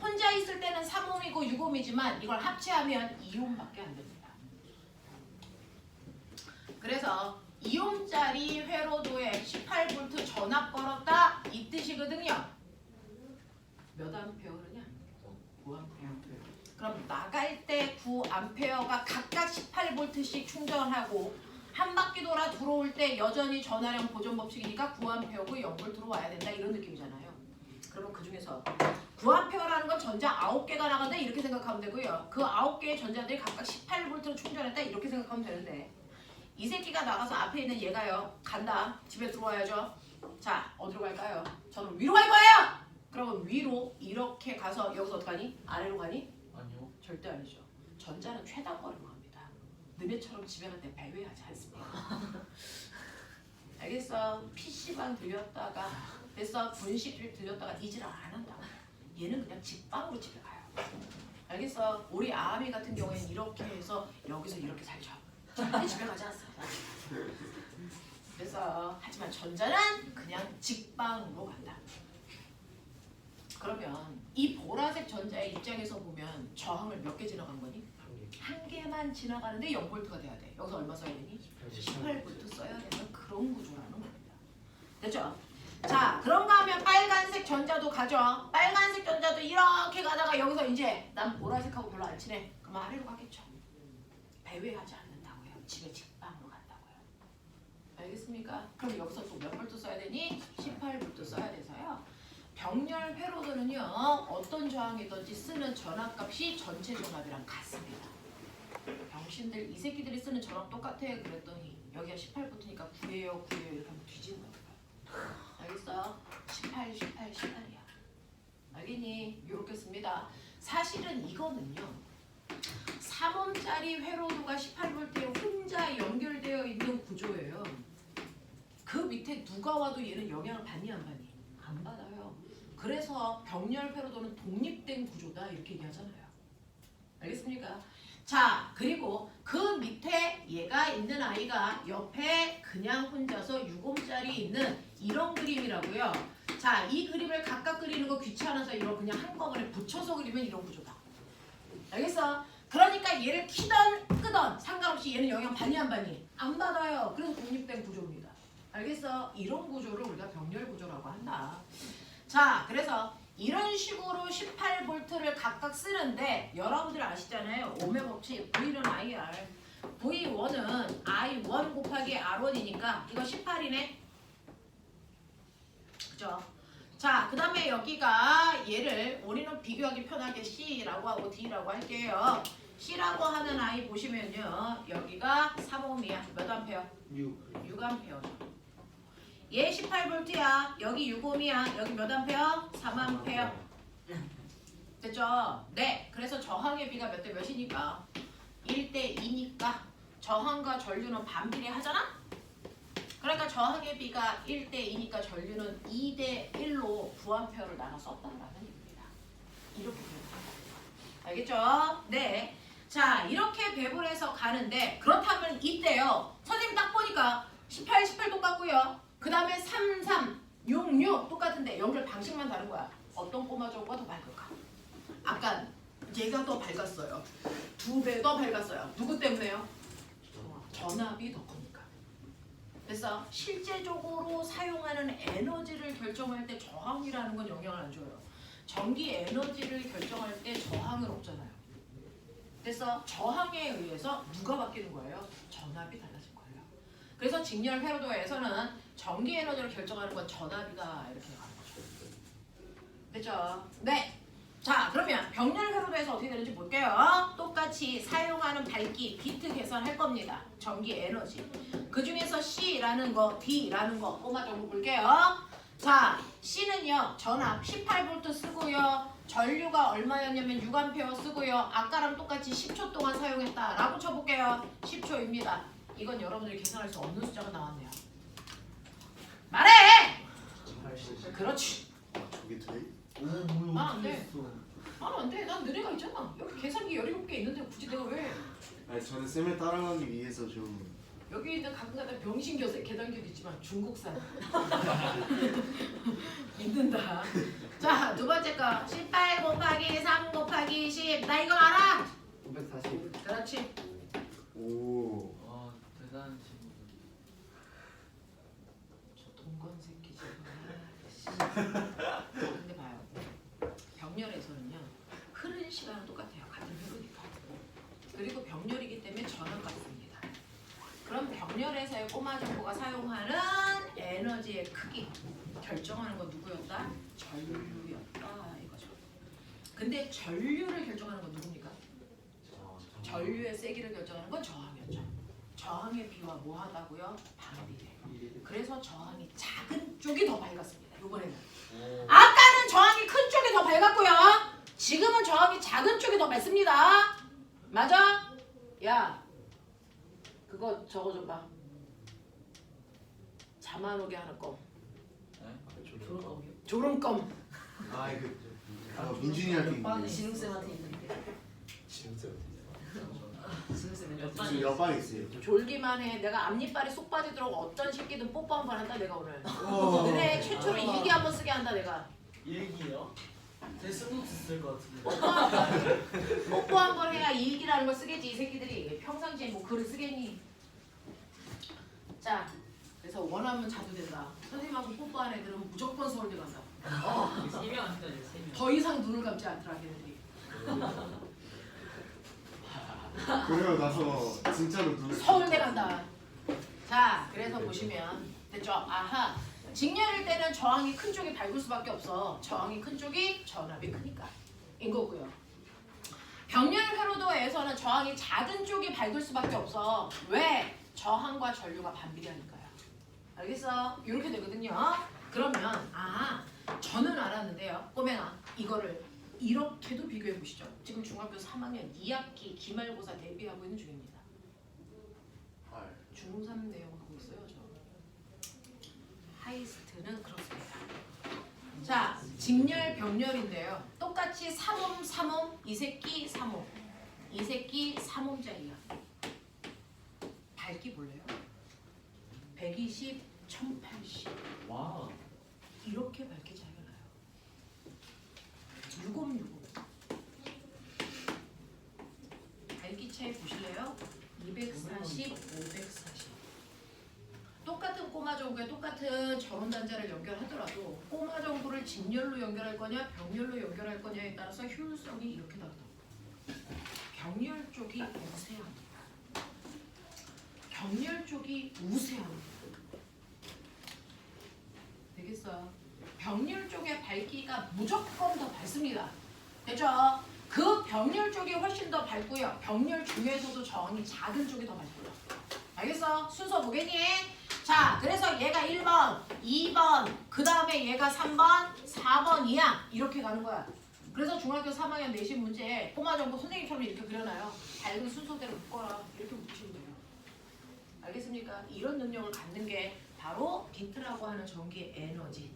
혼자 있을 때는 3옴이고 6옴이지만 이걸 합체하면 2옴밖에 안 됩니다. 그래서 2옴짜리 회로도에 18V 전압 걸었다 이 뜻이거든요. 몇 암페어 흐르냐? 9암페어. 그럼 나갈 때 9A가 각각 18V씩 충전하고 한 바퀴 돌아 들어올 때 여전히 전화량 보존 법칙이니까 9A고 0V로 와야 된다 이런 느낌이잖아요. 그러면 그 중에서 9A라는 건 전자 9개가 나간다 이렇게 생각하면 되고요. 그 9개의 전자들이 각각 18V로 충전했다 이렇게 생각하면 되는데 이 새끼가 나가서 앞에 있는 얘가요. 간다. 집에 들어와야죠. 자, 어디로 갈까요? 저는 위로 갈 거예요! 그러면 위로 이렇게 가서 여기서 어떡하니? 아래로 가니? 아니요. 절대 아니죠. 전자는 최단거리로 갑니다. 너네처럼 집에 갈 때 배회하지 않습니다. 알겠어? PC방 들렸다가 됐어? 분식집 들렸다가 이지랄 안 한다. 얘는 그냥 집방으로 집에 가요. 알겠어? 우리 아미 같은 경우에는 이렇게 해서 여기서 이렇게 살죠. 절대 집에 가지 않습니다. 그래서 하지만 전자는 그냥 직방으로 간다. 그럼 그러면 이 보라색 전자의 입장에서 보면 저항을 몇 개 지나간 거니? 한 개만 지나가는데 0볼트가 돼야 돼. 여기서 얼마 써야 되니? 18볼트 써야 되는 그런 구조라는 겁니다. 됐죠? 자, 그런가 하면 빨간색 전자도 가죠. 빨간색 전자도 이렇게 가다가 여기서 이제 난 보라색하고 별로 안 친해. 그럼 아래로 가겠죠. 배회하지 않는다고요. 집에 직방으로 간다고요. 알겠습니까? 그럼 여기서 또 몇 볼트 써야 되니? 18볼트 써야 돼서요. 병렬 회로도는요. 어떤 저항이든지 쓰는 전압값이 전체 전압이랑 같습니다. 병신들 이 새끼들이 쓰는 전압 똑같아 그랬더니 여기가 18볼트니까 9예요 9예요 이렇게 하면 뒤지는 거야. 알겠어? 18, 18, 18이야. 알겠니? 이렇게 씁니다. 사실은 이거는요. 3옴짜리 회로도가 18볼트에 혼자 연결되어 있는 구조예요. 그 밑에 누가 와도 얘는 영향을 받니 안 받니? 안 받아요. 그래서 병렬 회로도는 독립된 구조다 이렇게 얘기하잖아요. 알겠습니까? 자, 그리고 그 밑에 얘가 있는 아이가 옆에 그냥 혼자서 6옴짜리 있는 이런 그림이라고요. 자, 이 그림을 각각 그리는 거 귀찮아서 이런 그냥 한꺼번에 붙여서 그리면 이런 구조다. 알겠어? 그러니까 얘를 키던 끄던 상관없이 얘는 영향 받니 안 받니? 안 받아요. 그래서 독립된 구조입니다. 알겠어? 이런 구조를 우리가 병렬 구조라고 한다. 자, 그래서 이런 식으로 18볼트를 각각 쓰는데 여러분들 아시잖아요. 오메 법칙 V는 IR. V1은 I1 곱하기 R1이니까 이거 18이네. 그죠? 자, 그 다음에 여기가 얘를 우리는 비교하기 편하게 C라고 하고 D라고 할게요. C라고 하는 아이 보시면요. 여기가 3옴이야. 몇 암페어? 6암페어죠. 얘 18볼트야. 여기 6옴이야. 여기 몇 암페어? 3암페어. 됐죠? 네. 그래서 저항의 비가 몇 대 몇이니까? 1대 2니까 저항과 전류는 반비례하잖아? 그러니까 저항의 비가 1대 2니까 전류는 2대 1로 9암페어를 나눠 썼다라는 얘기입니다. 이렇게 배분합니다. 알겠죠? 네. 자, 이렇게 배분해서 가는데 그렇다면 이때요. 선생님 딱 보니까 18, 18 똑같고요. 그 다음에 3, 3, 6, 6 똑같은데 연결 방식만 다른 거야. 어떤 꼬마 정보가 더 밝을까? 아까 얘가 더 밝았어요. 2배 더 밝았어요. 누구 때문에요? 전압이 더 크니까. 그래서 실제적으로 사용하는 에너지를 결정할 때 저항이라는 건 영향을 안 줘요. 전기 에너지를 결정할 때 저항은 없잖아요. 그래서 저항에 의해서 누가 바뀌는 거예요? 전압이 달라질 거예요. 그래서 직렬 회로도에서는 전기 에너지를 결정하는 건 전압이다 이렇게 가는 거죠. 됐죠? 네. 자, 그러면 병렬 회로도에서 어떻게 되는지 볼게요. 똑같이 사용하는 밝기, 비트 계산할 겁니다. 전기 에너지. 그 중에서 C라는 거, D라는 거 꼬마 정보 볼게요. 자, C는요. 전압 18V 쓰고요. 전류가 얼마였냐면 6A 쓰고요. 아까랑 똑같이 10초 동안 사용했다라고 쳐볼게요. 10초입니다. 이건 여러분들이 계산할 수 없는 숫자가 나왔네요. 말해! 그렇지. 저게 돼? 오 뭐야 아, 안 돼. 어떻게 했어? 아, 안 돼. 난 너네가 있잖아. 여기 계산기 17개 있는데 굳이 내가 왜? 아니 저는 쌤을 따라가기 위해서 좀 여기 있는 가끔가다 병신 계단기도 있지만 중국산. 믿는다. 자, 두 번째 거. 18 곱하기 3 곱하기 10. 나 이거 알아? 540. 그렇지. 오. 와 대단한 친구들. 저 동건 새끼 지금. 근데 봐요. 병렬에서는요. 흐르는 시간은 똑같아요. 같은 회로니까. 그리고 병렬이기 때문에 전압 같습니다. 그럼 병렬에서의 꼬마 정보가 사용하는 에너지의 크기 결정하는 건 누구였다? 전류였다 이거죠. 근데 전류를 결정하는 건 누굽니까? 전류의 세기를 결정하는 건 저항이었죠. 저항의 비와 뭐하다고요? 반비례. 그래서 저항이 작은 쪽이 더 밝았습니다. 이번에는. 아까는 저항이 큰 쪽이 더 밝았고요. 지금은 저항이 작은 쪽이 더 밝습니다. 맞아? 야, 그거 저거 좀 봐. 잠 안 오게 하는 껌. 조롱검이요? 조롱껌. 아 이거 민준이한테 있는데 진웅쌤한테 있는데. 진짜 진웅쌤은 몇 지금 반이 옆방에 있어요. 졸기만 해. 내가 앞니빨이 쏙 빠지도록 어떤 새끼든 뽀뽀 한 번 한다 내가 오늘. 어. 그래 최초로 일기 한 번 쓰게 한다 내가. 일기요? 제 스노트 쓸것 같은데. 뽀뽀 한 번 해야 일기라는 걸 쓰겠지 이 새끼들이. 평상시에 뭐 글을 쓰겠니? 자, 그래서 원하면 자도 된다. 선생님하고 뽀뽀한 애들은 무조건 서울대 간다. 세명 아니죠, 3명. 더 이상 눈을 감지 않더라 걔네들이. 그러고 나서 진짜로 눈을 서울대 간다. 자, 그래서 보시면 됐죠? 아하. 직렬일 때는 저항이 큰 쪽이 밝을 수밖에 없어. 저항이 큰 쪽이 전압이 크니까. 인 거고요. 병렬 회로도에서는 저항이 작은 쪽이 밝을 수밖에 없어. 왜? 저항과 전류가 반비례하니까요. 알겠어? 이렇게 되거든요. 그러면 저는 알았는데요. 꼬맹아, 이거를 이렇게도 비교해 보시죠. 지금 중학교 3학년 2학기 기말고사 대비하고 있는 중입니다. 중3 내용 하고 있어요, 저. 하이스트는 그렇습니다. 자, 직렬, 병렬인데요. 똑같이 3옴, 3옴, 이 새끼 3옴. 이 새끼 3옴짜리야. 밝기 볼래요? 120, 1080. 와. 이렇게 밝기 차이가 나요. 6옴, 6옴. 밝기 차이 보실래요? 240, 540. 똑같은 꼬마 전구에 똑같은 전원 단자를 연결하더라도 꼬마 전구를 직렬로 연결할 거냐 병렬로 연결할 거냐에 따라서 효율성이 이렇게 다르다. 병렬 쪽이 우세합니다. 병렬 쪽이 우세합니다. 되겠어요? 병렬 쪽의 밝기가 무조건 더 밝습니다. 됐죠? 그 병렬 쪽이 훨씬 더 밝고요. 병렬 중에서도 저항이 작은 쪽이 더 밝고요. 알겠어? 순서 보겠니? 자, 그래서 얘가 1번, 2번, 그 다음에 얘가 3번, 4번이야. 이렇게 가는 거야. 그래서 중학교 3학년 내신 문제 꼬마 전부 선생님처럼 이렇게 그려놔요. 밝은 순서대로 묶어라. 이렇게 묶으시면 돼요. 알겠습니까? 이런 능력을 갖는 게 바로 비트라고 하는 전기의 에너지.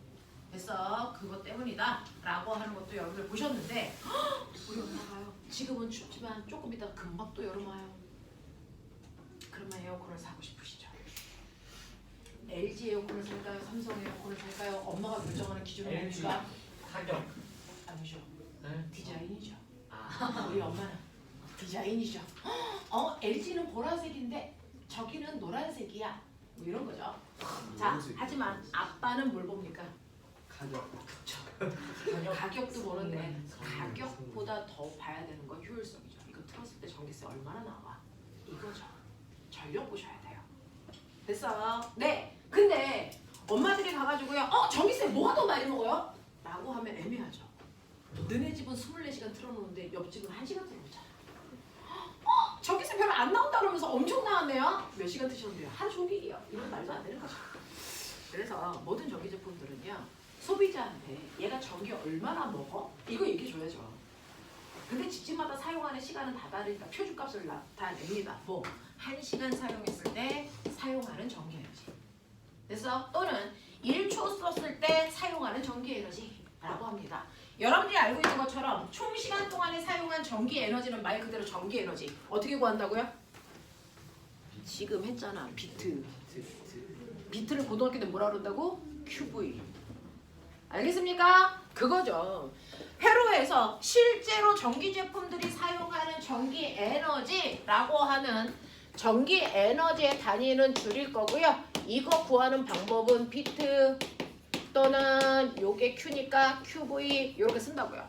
그래서 그것 때문이다 라고 하는 것도 여러분들 보셨는데 우리 엄마가요. 지금은 춥지만 조금 이따 금방 또 여름 와요. 그러면 에어컨을 사고 싶으시죠? LG 에어컨을 살까요? 삼성 에어컨을 살까요? 엄마가 결정하는 기준은 LG. 뭡니까? 가격. 아니죠. 네? 디자인이죠. 아. 우리 엄마는 디자인이죠. LG는 보라색인데 저기는 노란색이야. 뭐 이런 거죠. 자, 하지만 아빠는 뭘 봅니까? 가격. 가격도 보는데 가격보다 더 봐야 되는 건 효율성이죠. 이거 틀었을 때 전기세 얼마나 나와? 이거죠. 전력 보셔야 돼요. 됐어? 네. 근데 엄마들이 가가지고요. 전기세 뭐가 더 많이 먹어요? 라고 하면 애매하죠. 너네 집은 24시간 틀어놓는데 옆집은 1시간 틀어놓잖아. 전기세 별로 안 나온다 그러면서 엄청 나왔네요. 몇 시간 드셨는데요? 하루 종일이요. 이런 말도 안 되는 거죠. 그래서 모든 전기 제품들은요. 소비자한테 얘가 전기 얼마나 먹어? 이거 얘기해줘야죠. 근데 집집마다 사용하는 시간은 다 다르니까 표준값을 나타냅니다. 뭐 1시간 사용했을 때 사용하는 전기 에너지. 그래서 또는 1초 썼을 때 사용하는 전기 에너지라고 합니다. 여러분들이 알고 있는 것처럼 총 시간 동안에 사용한 전기 에너지는 말 그대로 전기 에너지. 어떻게 구한다고요? 지금 했잖아. 비트. 비트를 고등학교 때 뭐라 그런다고? QV. 알겠습니까? 그거죠. 회로에서 실제로 전기 제품들이 사용하는 전기 에너지라고 하는 전기 에너지의 단위는 줄일 거고요. 이거 구하는 방법은 비트 또는 요게 Q니까 QV 이렇게 쓴다고요.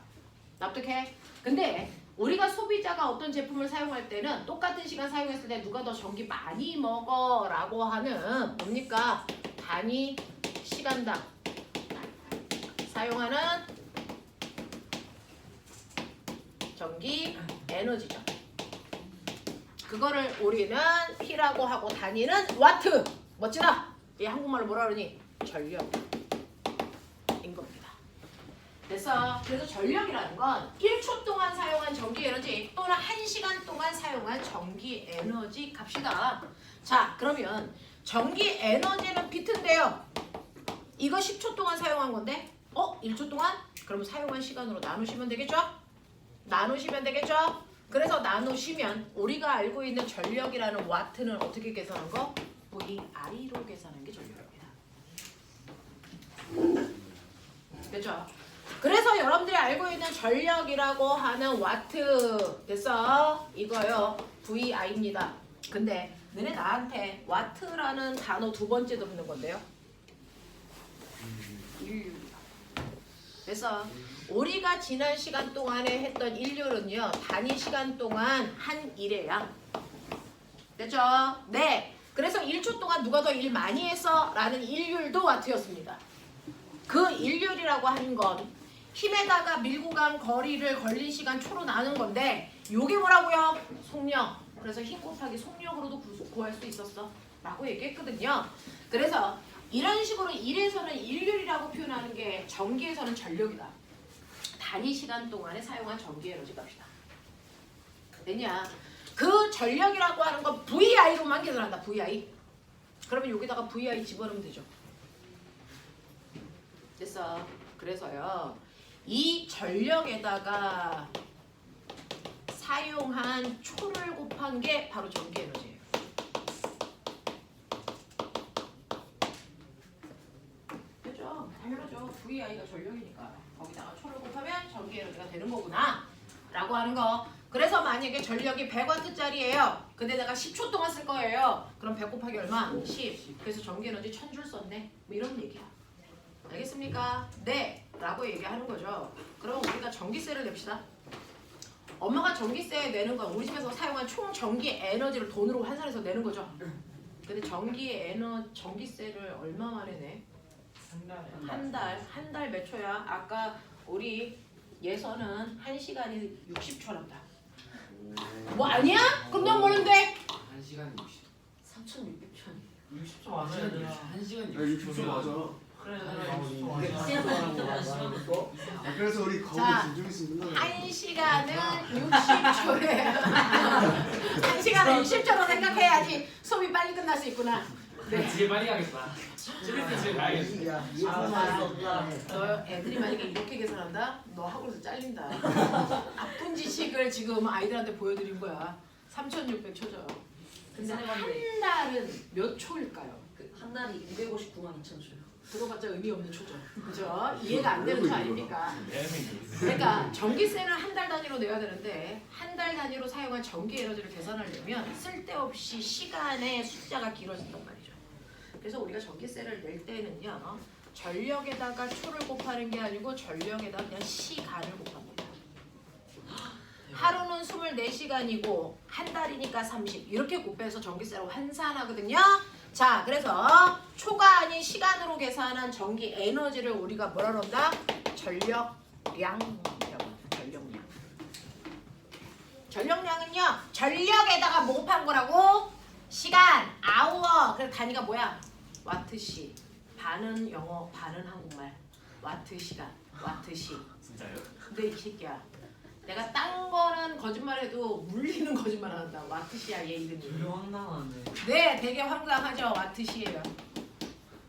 납득해? 근데 우리가 소비자가 어떤 제품을 사용할 때는 똑같은 시간 사용했을 때 누가 더 전기 많이 먹어 라고 하는 뭡니까? 단위 시간당 사용하는 전기 에너지죠. 그거를 우리는 P라고 하고 단위는 와트. 멋지다. 이 한국말로 뭐라 그러니? 전력인 겁니다. 그래서 전력이라는 건 1초 동안 사용한 전기 에너지 또는 1시간 동안 사용한 전기 에너지 값이다. 자, 그러면 전기 에너지는 비트인데요. 이거 10초 동안 사용한 건데 1초 동안? 그럼 사용한 시간으로 나누시면 되겠죠? 그래서 나누시면 우리가 알고 있는 전력이라는 와트는 어떻게 계산한 거? VI로 계산한 게 전력입니다. 됐죠? 그래서 여러분들이 알고 있는 전력이라고 하는 와트 됐어? 이거요. VI입니다. 근데 너네 나한테 와트라는 단어 두 번째 듣는 건데요. 인류입니다. 그래서 우리가 지난 시간 동안에 했던 인류는요. 단위 시간 동안 한 일이야. 됐죠? 네. 그래서 1초 동안 누가 더 일 많이 했어? 라는 일률도 와트였습니다. 그 일률이라고 하는 건 힘에다가 밀고 간 거리를 걸린 시간 초로 나눈 건데 요게 뭐라고요? 속력. 그래서 힘 곱하기 속력으로도 구할 수 있었어 라고 얘기했거든요. 그래서 이런 식으로 일에서는 일률이라고 표현하는 게 전기에서는 전력이다. 단위 시간 동안에 사용한 전기 에너지 값이다. 됐냐? 그 전력이라고 하는 건 VI로만 계산한다. VI. 그러면 여기다가 VI 집어넣으면 되죠. 됐어. 그래서요. 이 전력에다가 사용한 초를 곱한 게 바로 전기 에너지예요. 그죠? 당연하죠. VI가 전력이니까 거기다가 초를 곱하면 전기 에너지가 되는 거구나 라고 하는 거. 그래서 만약에 전력이 100W짜리예요. 근데 내가 10초 동안 쓸 거예요. 그럼 100 곱하기 얼마? 10. 그래서 전기 에너지 1000줄 썼네. 뭐 이런 얘기야. 알겠습니까? 네. 라고 얘기하는 거죠. 그럼 우리가 전기세를 냅시다. 엄마가 전기세 내는 건 우리 집에서 사용한 총 전기 에너지를 돈으로 환산해서 내는 거죠. 근데 전기세를 얼마 만에 내? 한 달 몇 초야? 아까 우리 예선은 1시간이 60초란다. 뭐 아니야? 그럼 넌 모르는데? 1시간 60. 3,600천. 60초 맞아야 돼. 1시간 야 60초 맞아. 그래, 그래서 우리 거기 자, 좀 있으면 끝나네. 1시간은 60초래요. 1시간은 60초로 생각해야지 수업이 빨리 끝날 수 있구나. 네. 집에 빨리 가겠다. 집에 가야겠다. 너 애들이 만약에 이렇게 계산한다? 너 학원에서 잘린다. 나쁜 지식을 지금 아이들한테 보여드린 거야. 3,600초죠. 근데 한 달은 몇 초일까요? 한 달이 259만 2천 줄. 들어봤자 의미 없는 초죠. 그죠? 이해가 안 되는 초 아닙니까? 그러니까 전기세는 한 달 단위로 내야 되는데 한 달 단위로 사용한 전기 에너지를 계산하려면 쓸데없이 시간의 숫자가 길어진단 말이죠. 그래서 우리가 전기세를 낼 때는요. 전력에다가 초를 곱하는 게 아니고 전력에다가 그냥 시간을 곱합니다. 하루는 24시간이고 한 달이니까 30 이렇게 곱해서 전기세로 환산하거든요. 자, 그래서 초가 아닌 시간으로 계산한 전기 에너지를 우리가 뭐라 그런다? 전력량이라고 합니다. 전력량. 전력량은요. 전력에다가 뭐 곱한 거라고? 시간, 아워. 그래서 단위가 뭐야? 와트시. 반은 영어, 반은 한국말. 와트시간, 와트시. 진짜요? 근데 이 새끼야. 내가 딴 거는 거짓말해도 물리는 거짓말 한다. 와트시야 얘 이름이. 되게 황당하네. 네, 되게 황당하죠. 와트시예요.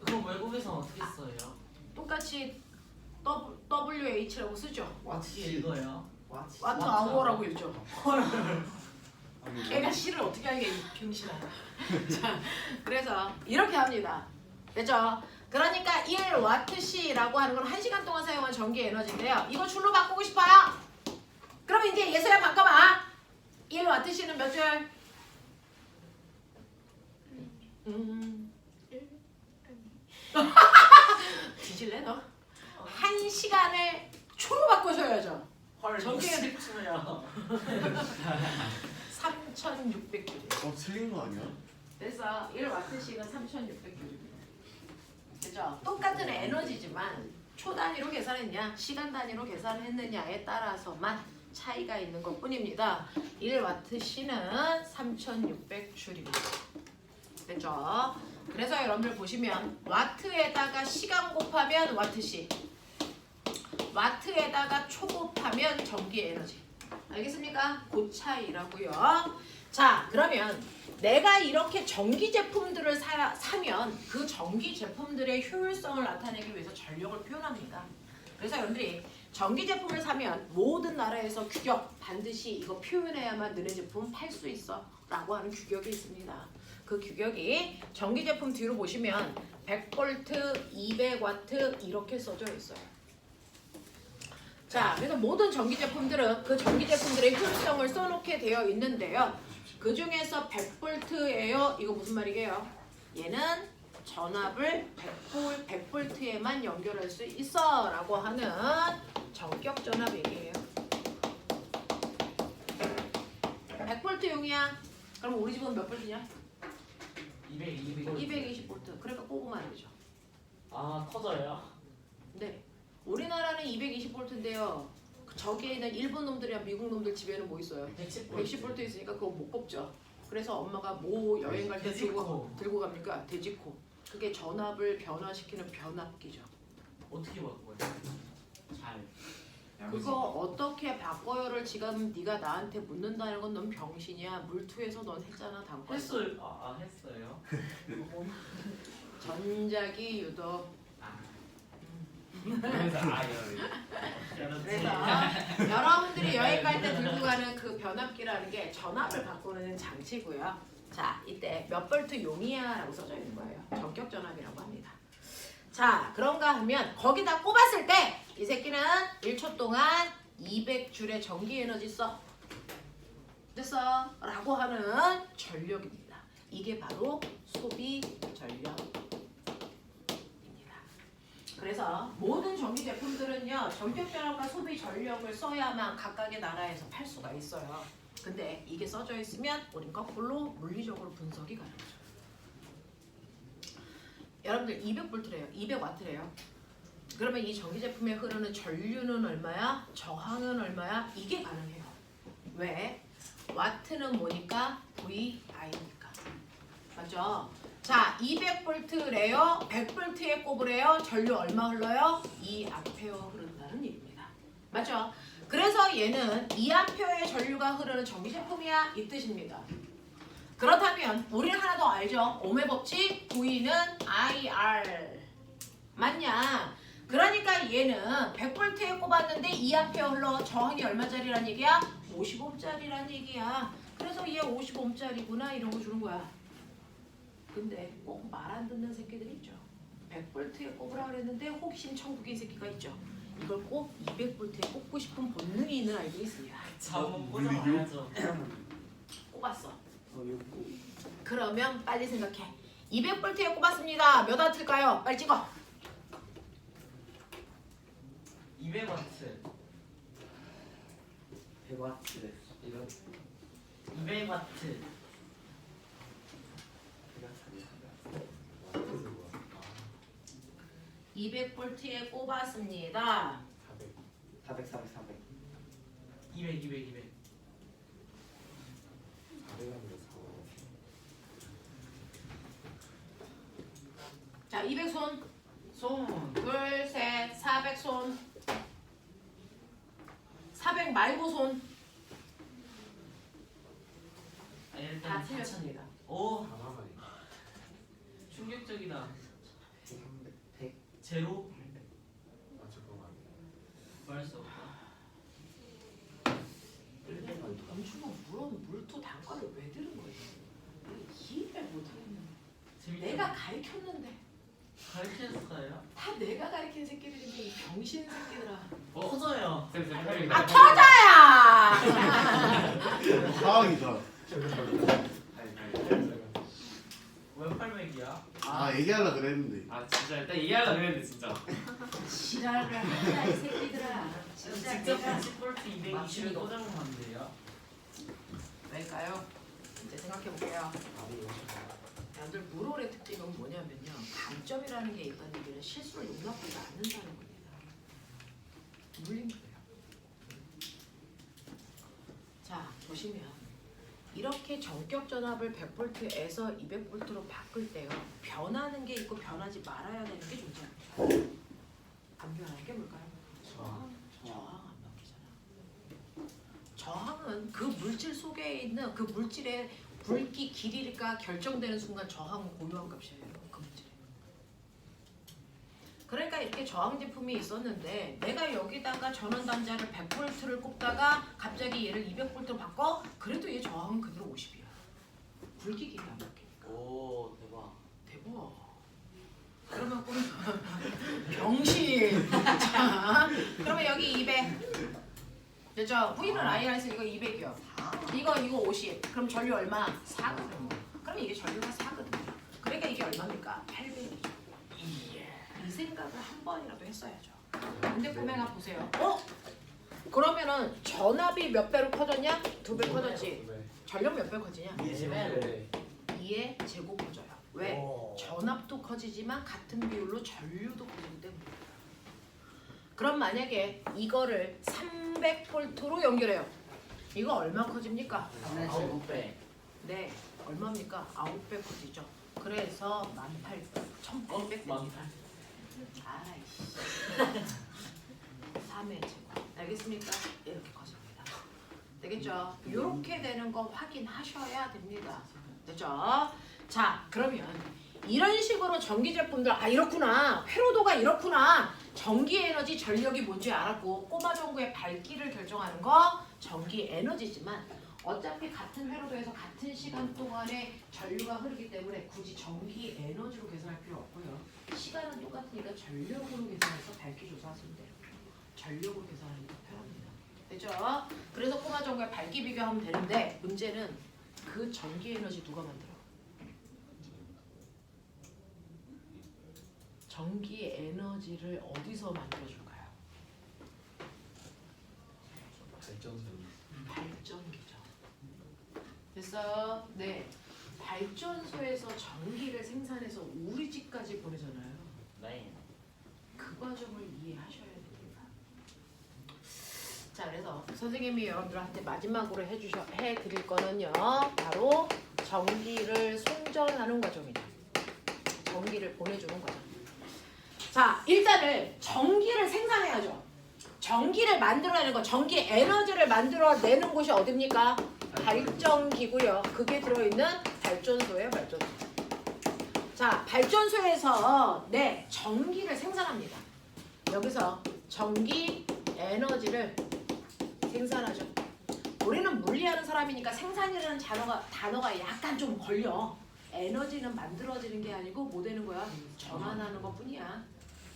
그럼 외국에서 어떻게 써요? 똑같이 WH라고 쓰죠. 어떻게 읽어요? 와트 아워라고 읽죠. 헐. 걔가 시를 어떻게 하게 이 병신아. 자, 그래서 이렇게 합니다. 됐죠? 그러니까 1와트시라고 하는 건 1시간 동안 사용한 전기 에너지인데요. 이거 줄로 바꾸고 싶어요. 그럼 이제 예서야 바꿔봐. 1와트시는 몇 줄? 뒤질래 너? 1시간을 초로 바꿔줘야죠. 헐, 전기 에너지 60초야. 3,600줄이에요. 틀린 거 아니야? 그래서 1와트씩은 3,600줄입니다. 그죠? 똑같은 에너지지만 초 단위로 계산했냐, 시간 단위로 계산했느냐에 따라서만 차이가 있는 것 뿐입니다. 1와트씩은 3,600줄입니다. 됐죠? 그래서 여러분들 보시면 와트에다가 시간 곱하면 와트씩, 와트에다가 초 곱하면 전기 에너지. 알겠습니까? 그 차이라고요. 자, 그러면 내가 이렇게 전기 제품들을 사면 그 전기 제품들의 효율성을 나타내기 위해서 전력을 표현합니다. 그래서 여러분들이 전기 제품을 사면 모든 나라에서 규격 반드시 이거 표현해야만 너네 제품 팔 수 있어 라고 하는 규격이 있습니다. 그 규격이 전기 제품 뒤로 보시면 100V, 200W 이렇게 써져 있어요. 자, 그래서 모든 전기 제품들은 그 전기 제품들의 효율성을 써놓게 되어 있는데요. 그 중에서 100V예요. 이거 무슨 말이게요? 얘는 전압을 100V에만 연결할 수 있어 라고 하는 전격 전압 얘기예요. 100V용이야. 그럼 우리 집은 몇 볼트냐? 220V. 그러니까 꼽으면 안 되죠. 아 터져요? 네. 우리나라는 220V인데요. 저기에 있는 일본 놈들이랑 미국 놈들 집에는 뭐 있어요? 110V 있으니까 그거 못 꼽죠. 그래서 엄마가 뭐 여행 갈 때 들고 갑니까? 돼지코. 그게 전압을 변화시키는 변압기죠. 어떻게 바꿔요? 잘. 그거 어떻게 바꿔요를 지금 네가 나한테 묻는다는 건 넌 병신이야. 물투에서 넌 했잖아. 다음번에. 했어요. 했어요. 전자기 유도. 그래서 그래서 여러분들이 여행 갈 때 들고 가는 그 변압기라는 게 전압을 바꾸는 장치고요. 자, 이때 몇 볼트 용이야 라고 써져 있는 거예요. 전격 전압이라고 합니다. 자, 그런가 하면 거기다 꼽았을 때 이 새끼는 1초 동안 200줄의 전기 에너지 써. 됐어? 라고 하는 전력입니다. 이게 바로 소비 전력입니다. 그래서 모든 전기 제품들은요, 전격 전압과 소비 전력을 써야만 각각의 나라에서 팔 수가 있어요. 근데 이게 써져 있으면 우린 거꾸로 물리적으로 분석이 가능하죠. 여러분들 200V래요. 200W래요. 그러면 이 전기 제품에 흐르는 전류는 얼마야? 저항은 얼마야? 이게 가능해요. 왜? 와트는 뭐니까? VI니까. 맞죠? 자, 200V래요. 100V에 꼽으래요. 전류 얼마 흘러요? 2A 흐른다는 얘기입니다. 맞죠? 그래서 얘는 2A의 전류가 흐르는 전기 제품이야. 이 뜻입니다. 그렇다면 우리는 하나 더 알죠? ohm의 법칙 V는 IR. 맞냐? 그러니까 얘는 100V에 꼽았는데 2A 흘러. 저항이 얼마짜리란 얘기야? 50ohm짜리란 얘기야. 그래서 얘 50ohm짜리구나 이런 거 주는 거야. 근데 꼭 말 안 듣는 새끼들이 있죠. 100V에 꼽으라 그랬는데 호기심 천국인 새끼가 있죠. 이걸 꼭 200V에 꼽고 싶은 본능이 있는 아이들이 있습니다. 자원 꽂아봐야죠. 꼽았어. 그러면 빨리 생각해. 200V에 꼽았습니다. 몇 와트일까요? 빨리 찍어. 200W. 100W. 200W. 200V에 꼽았습니다. 400, 400, 400. 200, 200, 200. 자, 200손. 손. 둘, 셋, 400손. 400 말고 손. 다 틀렸습니다. 오. 충격적이다. 100. 제로. 구할 수 없다. 엄청난 물투 단가를 왜 들은 거예요? 이해를 못하겠네. 재밌다. 내가 가르쳤는데 가르쳤어요? 다 내가 가르친 새끼들인데 이 병신 새끼들아. 터져요. 아 터져야! 상황이다. 왜 800이야? 아 얘기하려 그랬는데. 아 진짜 일단 얘기하려고 그랬는데 진짜 지랄을 하자 이 새끼들아. 진짜 직접 내가 10V 220을 꽂아보면 안 돼요? 왜일까요? 이제 생각해볼게요. 여러분들 물올의 특징은 뭐냐면요. 감점이라는 게 있다는 얘기는 실수를 용납하지 않는다는 겁니다. 물린 거예요. 자, 보시면 이렇게 전격 전압을 100V에서 200V로 바꿀 때요. 변하는 게 있고 변하지 말아야 되는 게 존재합니다. 안 변하는 게 뭘까요? 저항 안 바뀌잖아. 저항은 그 물질 속에 있는 그 물질의 붉기 길이가 결정되는 순간 저항은 고유한 값이에요. 그 물질에. 그러니까 이렇게 저항 제품이 있었는데 내가 여기다가 전원 단자를 100V를 꼽다가 갑자기 얘를 200V로 바꿔? 그래도 얘 저항은 그대로 50이야. 붉기 길이 안 바뀌니까. 오, 대박. 대박. 그러면 꼭 병신. 자, 그러면 여기 200. 됐죠? V는 IR에서 이거 200이요. 이거 50. 그럼 전류 얼마? 4거든요. 그럼 이게 전류가 4거든요. 그러니까 이게 얼마입니까? 800이죠. 이 생각을 한 번이라도 했어야죠. 근데 꼬맹아 보세요. 그러면은 전압이 몇 배로 커졌냐? 2배 커졌지. 전력 몇 배 커지냐? 2의 제곱 커져요. 왜? 전압도 커지지만 같은 비율로 전류도 커지기 때문에. 그럼 만약에 이거를 300V로 연결해요. 이거 얼마 커집니까? 9배. 네, 얼마입니까? 9배 커지죠. 그래서 1800, 1800. 아이씨. 3의 제곱. 알겠습니까? 이렇게 커집니다. 되겠죠? 이렇게 되는 거 확인하셔야 됩니다. 됐죠? 자, 그러면 이런 식으로 전기 제품들 이렇구나. 회로도가 이렇구나. 전기 에너지 전력이 뭔지 알았고 꼬마 전구의 밝기를 결정하는 거 전기 에너지지만 어차피 같은 회로도에서 같은 시간 동안에 전류가 흐르기 때문에 굳이 전기 에너지로 계산할 필요 없고요. 시간은 똑같으니까 전력으로 계산해서 밝기 조사하시면 돼요. 전력으로 계산하니까 편합니다. 됐죠? 그래서 꼬마 전구의 밝기 비교하면 되는데 문제는 그 전기 에너지 누가 만들어? 전기 에너지를 어디서 만들어줄까요? 발전기죠. 됐어요? 네. 발전소에서 전기를 생산해서 우리 집까지 보내잖아요. 네. 그 과정을 이해하셔야 됩니다. 자, 그래서 선생님이 여러분들한테 마지막으로 해드릴 거는요. 바로 전기를 송전하는 과정이죠. 전기를 보내주는 과정. 자, 일단은 전기를 생산해야죠. 전기를 만들어내는 거, 전기 에너지를 만들어내는 곳이 어딥니까? 발전기고요. 그게 들어있는 발전소예요, 발전소. 자, 발전소에서 전기를 생산합니다. 여기서 전기 에너지를 생산하죠. 우리는 물리하는 사람이니까 생산이라는 단어가 약간 좀 걸려. 에너지는 만들어지는 게 아니고 뭐 되는 거야? 전환하는 것 뿐이야.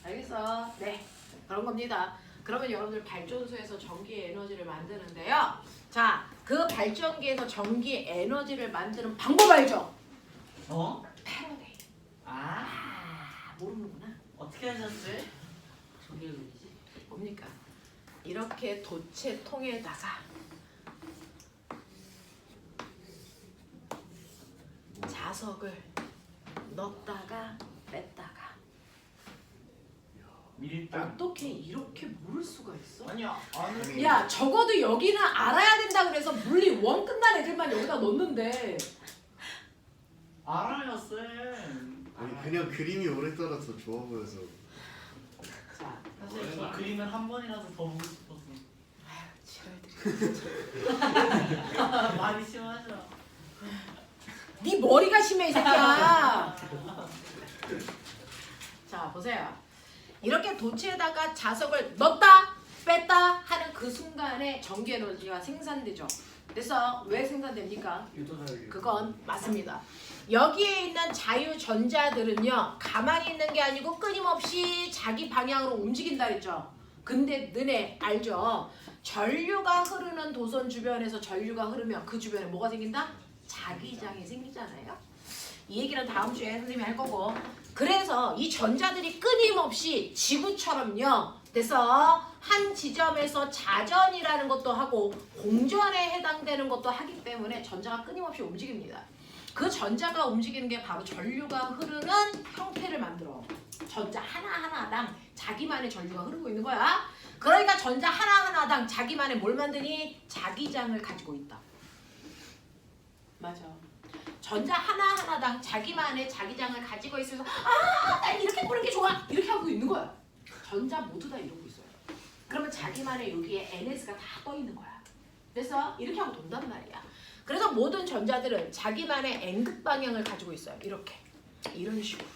알겠어? 네, 그런 겁니다. 그러면 여러분들 발전소에서 전기 에너지를 만드는데요. 자, 그 발전기에서 전기 에너지를 만드는 방법 알죠? 패러데이. 모르는구나. 어떻게 하셨어요? 뭡니까? 이렇게 도체통에다가 자석을 넣었다가 뺐다가. 밀당. 어떻게 이렇게 모를 수가 있어? 아니야. 아는. 야, 적어도 여기는 알아야 된다 그래서 물리 원 끝난 애들만 여기다 넣는데. 알아요, 쌤. 아니 그냥 그림이 오늘따라서 좋아 보여서. 자, 저 그림을 한 번이라도 더 보고 싶어서. 지랄들이. 많이 심하죠. 네 머리가 심해 이 새끼야. 자, 보세요. 이렇게 도체에다가 자석을 넣었다 뺐다 하는 그 순간에 전기 에너지가 생산되죠. 그래서 왜 생산됩니까? 그건 맞습니다. 여기에 있는 자유전자들은요, 가만히 있는 게 아니고 끊임없이 자기 방향으로 움직인다 그랬죠. 근데 너네 알죠? 전류가 흐르는 도선 주변에서 전류가 흐르면 그 주변에 뭐가 생긴다? 자기장이 생기잖아요. 이 얘기는 다음 주에 선생님이 할 거고. 그래서 이 전자들이 끊임없이 지구처럼요. 그래서 한 지점에서 자전이라는 것도 하고 공전에 해당되는 것도 하기 때문에 전자가 끊임없이 움직입니다. 그 전자가 움직이는 게 바로 전류가 흐르는 형태를 만들어. 전자 하나하나당 자기만의 전류가 흐르고 있는 거야. 그러니까 전자 하나하나당 자기만의 뭘 만드니? 자기장을 가지고 있다. 맞아. 전자 하나하나당 자기만의 자기장을 가지고 있어서 난 이렇게 보는 게 좋아! 이렇게 하고 있는 거야. 전자 모두 다 이러고 있어요. 그러면 자기만의 여기에 NS가 다 떠 있는 거야. 그래서 이렇게 하고 돈단 말이야. 그래서 모든 전자들은 자기만의 N극 방향을 가지고 있어요. 이렇게. 이런 식으로.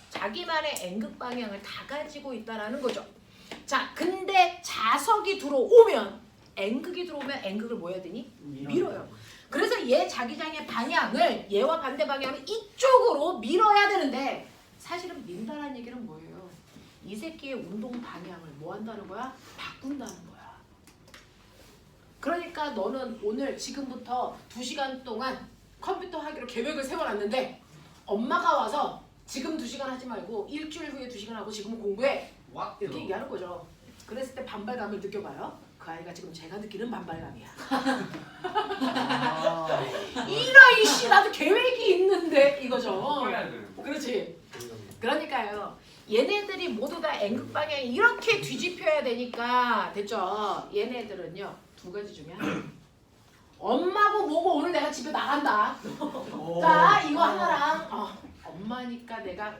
자기만의 N극 방향을 다 가지고 있다라는 거죠. 자, 근데 자석이 들어오면 N극이 들어오면 N극을 뭐 해야 되니? 밀어요. 그래서 얘 자기장의 방향을 얘와 반대 방향을 이쪽으로 밀어야 되는데 사실은 민다라는 얘기는 뭐예요? 이 새끼의 운동 방향을 뭐 한다는 거야? 바꾼다는 거야. 그러니까 너는 오늘 지금부터 2시간 동안 컴퓨터 하기로 계획을 세워놨는데 엄마가 와서 지금 2시간 하지 말고 일주일 후에 2시간 하고 지금은 공부해. 이렇게 얘기하는 거죠. 그랬을 때 반발감을 느껴봐요. 그 아이가 지금 제가 느끼는 반발감이야. 이런 이씨 나도 계획이 있는데 이거죠. 해야 돼. 그렇지. 그러니까요. 얘네들이 모두 다 N극 방향이 이렇게 뒤집혀야 되니까 됐죠. 얘네들은요 2가지 중에 하나. 엄마고 뭐고 오늘 내가 집에 나간다. 자 이거 하나랑 엄마니까 내가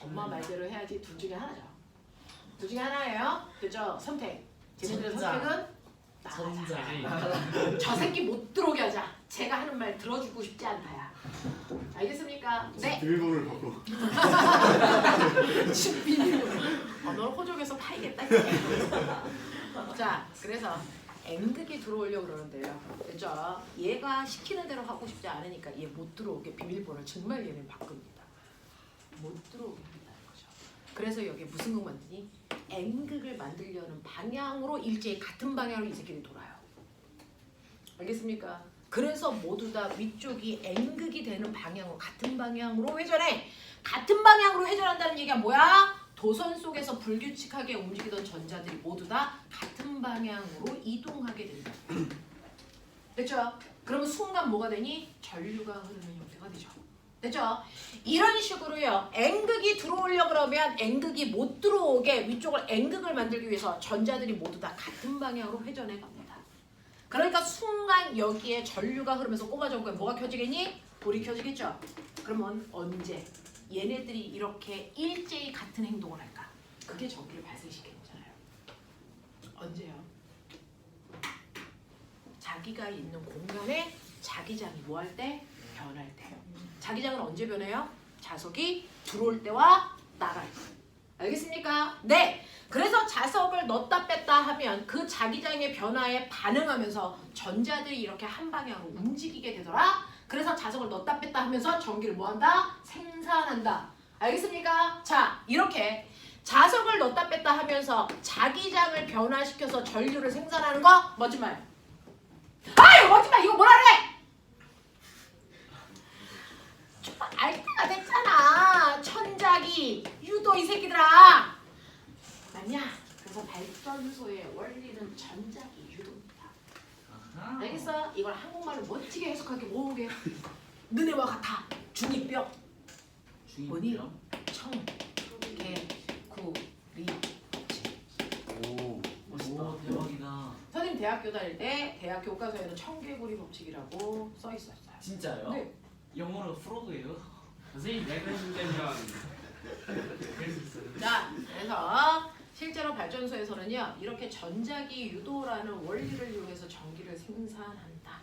엄마 말대로 해야지. 둘 중에 하나죠. 둘 중에 하나예요. 그죠? 선택. 쟤네들의 전자. 선택은 나가자. 전자. 저 새끼 못 들어오게 하자. 제가 하는 말 들어주고 싶지 않다야. 알겠습니까? 네. 비밀번호를 바꿔. 비밀번호. 너를 호적에서 파이겠다. 자, 그래서 N극이 들어오려고 그러는데요. 그죠? 얘가 시키는 대로 하고 싶지 않으니까 얘 못 들어오게 비밀번호를 정말 얘는 바꿉니다. 못 들어오게 한다는 거죠. 그래서 여기 무슨 극 만드니? N극을 만들려는 방향으로 일제히 같은 방향으로 이 새끼들이 돌아요. 알겠습니까? 그래서 모두 다 위쪽이 N극이 되는 방향으로 같은 방향으로 회전해. 같은 방향으로 회전한다는 얘기가 뭐야? 도선 속에서 불규칙하게 움직이던 전자들이 모두 다 같은 방향으로 이동하게 된다. 됐죠? 그러면 순간 뭐가 되니? 전류가 흐르는 형태가 되죠. 됐죠? 이런 식으로요. N극이 들어오려고 그러면 N극이 못 들어오게 위쪽을 N극을 만들기 위해서 전자들이 모두 다 같은 방향으로 회전해 갑니다. 그러니까 순간 여기에 전류가 흐르면서 꼽아져 온 거에 뭐가 켜지겠니? 불이 켜지겠죠? 그러면 언제 얘네들이 이렇게 일제히 같은 행동을 할까? 그게 전기를 발생시키는 거잖아요. 언제요? 자기가 있는 공간에 자기장이 뭐 할 때? 변할 때. 자기장은 언제 변해요? 자석이 들어올 때와 나갈 때. 알겠습니까? 네. 그래서 자석을 넣었다 뺐다 하면 그 자기장의 변화에 반응하면서 전자들이 이렇게 한 방향으로 움직이게 되더라. 그래서 자석을 넣었다 뺐다 하면서 전기를 뭐한다? 생산한다. 알겠습니까? 자, 이렇게 자석을 넣었다 뺐다 하면서 자기장을 변화시켜서 전류를 생산하는 거 멋진 말. 아유 멋진 말 이거 뭐라 그래? 알 때가 됐잖아. 천자기 유도 이 새끼들아. 맞냐? 그래서 발전소의 원리는 전자기 유도입니다. 알겠어? 이걸 한국말로 멋지게 해석하게 모으게. 너네와 같아. 중이병. 뭐니? 청, 개, 구, 리. 오. 오 대박이다. 선생님 대학교 다닐 때 대학 교과서에는 청개구리 법칙이라고 써 있었어요. 진짜요? 네. 영어로 프로그예요? 선생님 왜 그러신다면 그럴 수 있어요. 자, 그래서 실제로 발전소에서는요 이렇게 전자기 유도라는 원리를 이용해서 전기를 생산한다.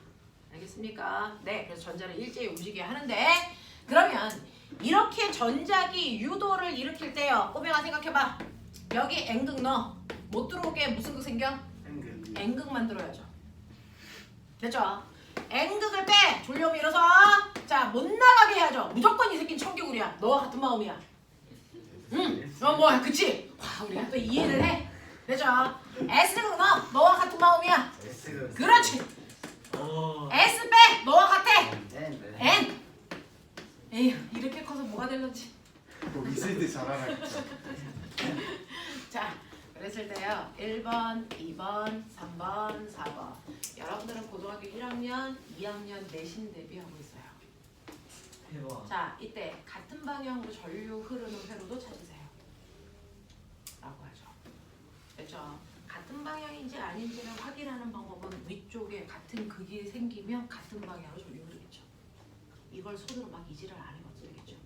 알겠습니까? 네, 그래서 전자를 일제히 움직이게 하는데 그러면 이렇게 전자기 유도를 일으킬 때요. 꼬맹아 생각해봐. 여기 N극 넣어. 못 들어오게 무슨 극 생겨? N극 만들어야죠. 됐죠? N극을 빼. 졸려 밀어서 자, 못 나가게 해야죠. 무조건 이 새끼는 청개구리야. 너와 같은 마음이야. 응. 뭐 그치? 와, 우리가 또 이해를 해. 됐죠? S극 넣어. 너와 같은 마음이야. 그렇지. 오. S 빼. 너와 같아. 네. N. 에휴, 이렇게 커서 뭐가 될런지. 뭐 있을 때 잘하라겠다. 자, 그랬을 때요. 1번, 2번, 3번, 4번. 여러분들은 고등학교 1학년, 2학년 내신 대비하고 있어요. 대박. 자, 이때 같은 방향으로 전류 흐르는 회로도 찾으세요. 라고 하죠. 됐죠? 같은 방향인지 아닌지를 확인하는 방법은 위쪽에 같은 극이 생기면 같은 방향으로 전류 흐르겠죠. 이걸 손으로 막 이지를 안 해봐도 되겠죠.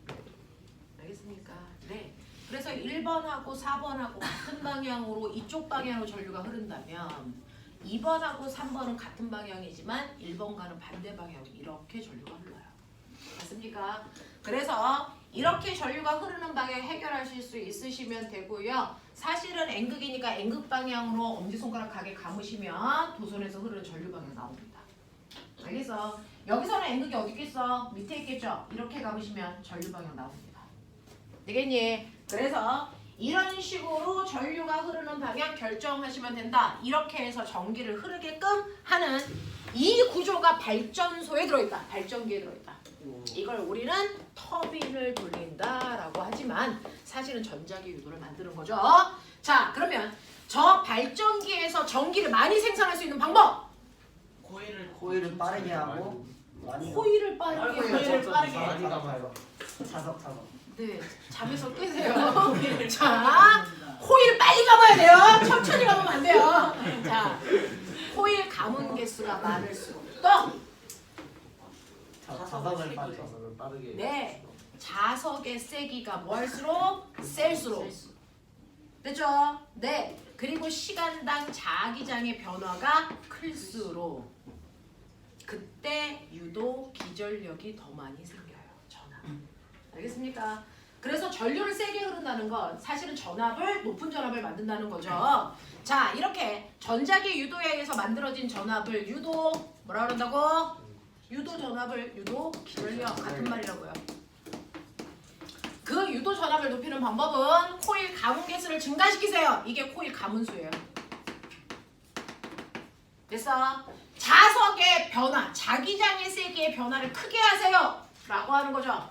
알겠습니까? 네. 그래서 1번하고 4번하고 같은 방향으로 이쪽 방향으로 전류가 흐른다면 2번하고 3번은 같은 방향이지만 1번과는 반대 방향으로 이렇게 전류가 흘러요. 맞습니까? 그래서 이렇게 전류가 흐르는 방향 해결하실 수 있으시면 되고요. 사실은 N극이니까 N극 방향으로 엄지손가락 가게 감으시면 도선에서 흐르는 전류 방향 나옵니다. 알겠어? 여기서는 N극이 어디 있겠어? 밑에 있겠죠? 이렇게 감으시면 전류 방향 나옵니다. 되겠니? 그래서 이런 식으로 전류가 흐르는 방향 결정하시면 된다. 이렇게 해서 전기를 흐르게끔 하는 이 구조가 발전소에 들어있다. 발전기에 들어있다. 이걸 우리는 터빈을 돌린다라고 하지만 사실은 전자기 유도를 만드는 거죠. 자, 그러면 저 발전기에서 전기를 많이 생산할 수 있는 방법. 코일을 빠르게 하고 많이 코일을 빠르게 코일을 빠르게. 차석. 네, 잠에서 깨세요. 자, 코일 빨리 감아야 돼요. 천천히 감으면 안 돼요. 자, 코일 감은 개수가 많을수록 또 자석을 빠르게. 네, 자석의 세기가 뭐 할수록 셀수록 됐죠? 네, 그리고 시간당 자기장의 변화가 클수록 그때 유도 기전력이 더 많이 생겨요. 전압. 알겠습니까? 그래서 전류를 세게 흐른다는 건 사실은 전압을 높은 전압을 만든다는 거죠. 자, 이렇게 전자기 유도에 의해서 만들어진 전압을 유도 뭐라 그런다고? 유도 전압을 유도 기전력 같은 말이라고요. 그 유도 전압을 높이는 방법은 코일 가문 개수를 증가시키세요. 이게 코일 가문수예요. 됐어? 자석의 변화, 자기장의 세기의 변화를 크게 하세요. 라고 하는 거죠.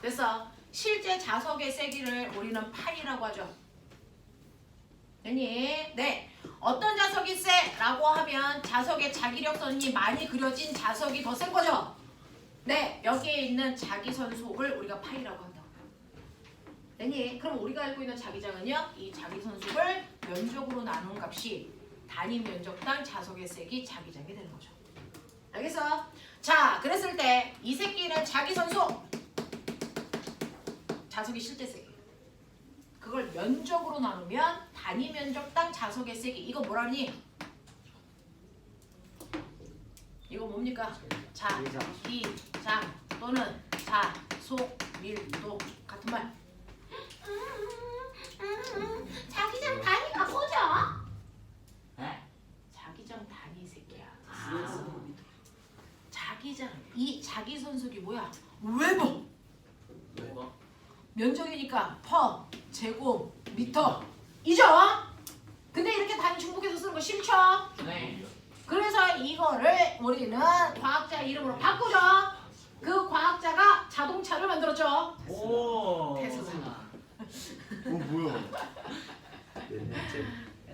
됐어? 실제 자석의 세기를 우리는 파이라고 하죠. 됐니? 네. 어떤 자석이 세? 라고 하면 자석의 자기력선이 많이 그려진 자석이 더 센 거죠. 네. 여기에 있는 자기선속을 우리가 파이라고 한다고요. 됐니? 그럼 우리가 알고 있는 자기장은요. 이 자기선속을 면적으로 나눈 값이 단위 면적당 자석의 세기 자기장이 되는 거죠. 알겠어? 자, 그랬을 때 이 새끼는 자기선속 자석이 실제 세기. 그걸 면적으로 나누면 단위 면적당 자석의 세기. 이거 뭐라니? 이거 뭡니까? 자기장 또는 자속 밀도 같은 말. 자기장 단위가 뭐죠? 자기장 단위 새끼야. 자기장 이 자기선속이 뭐야? 웨버. 면적이니까 퍼 제곱 미터 이죠? 근데 이렇게 단위 중복해서 쓰는 거 싫죠? 네. 그래서 이거를 우리는 과학자 이름으로 바꾸죠. 그 과학자가 자동차를 만들었죠. 오. 테슬라. 뭐야?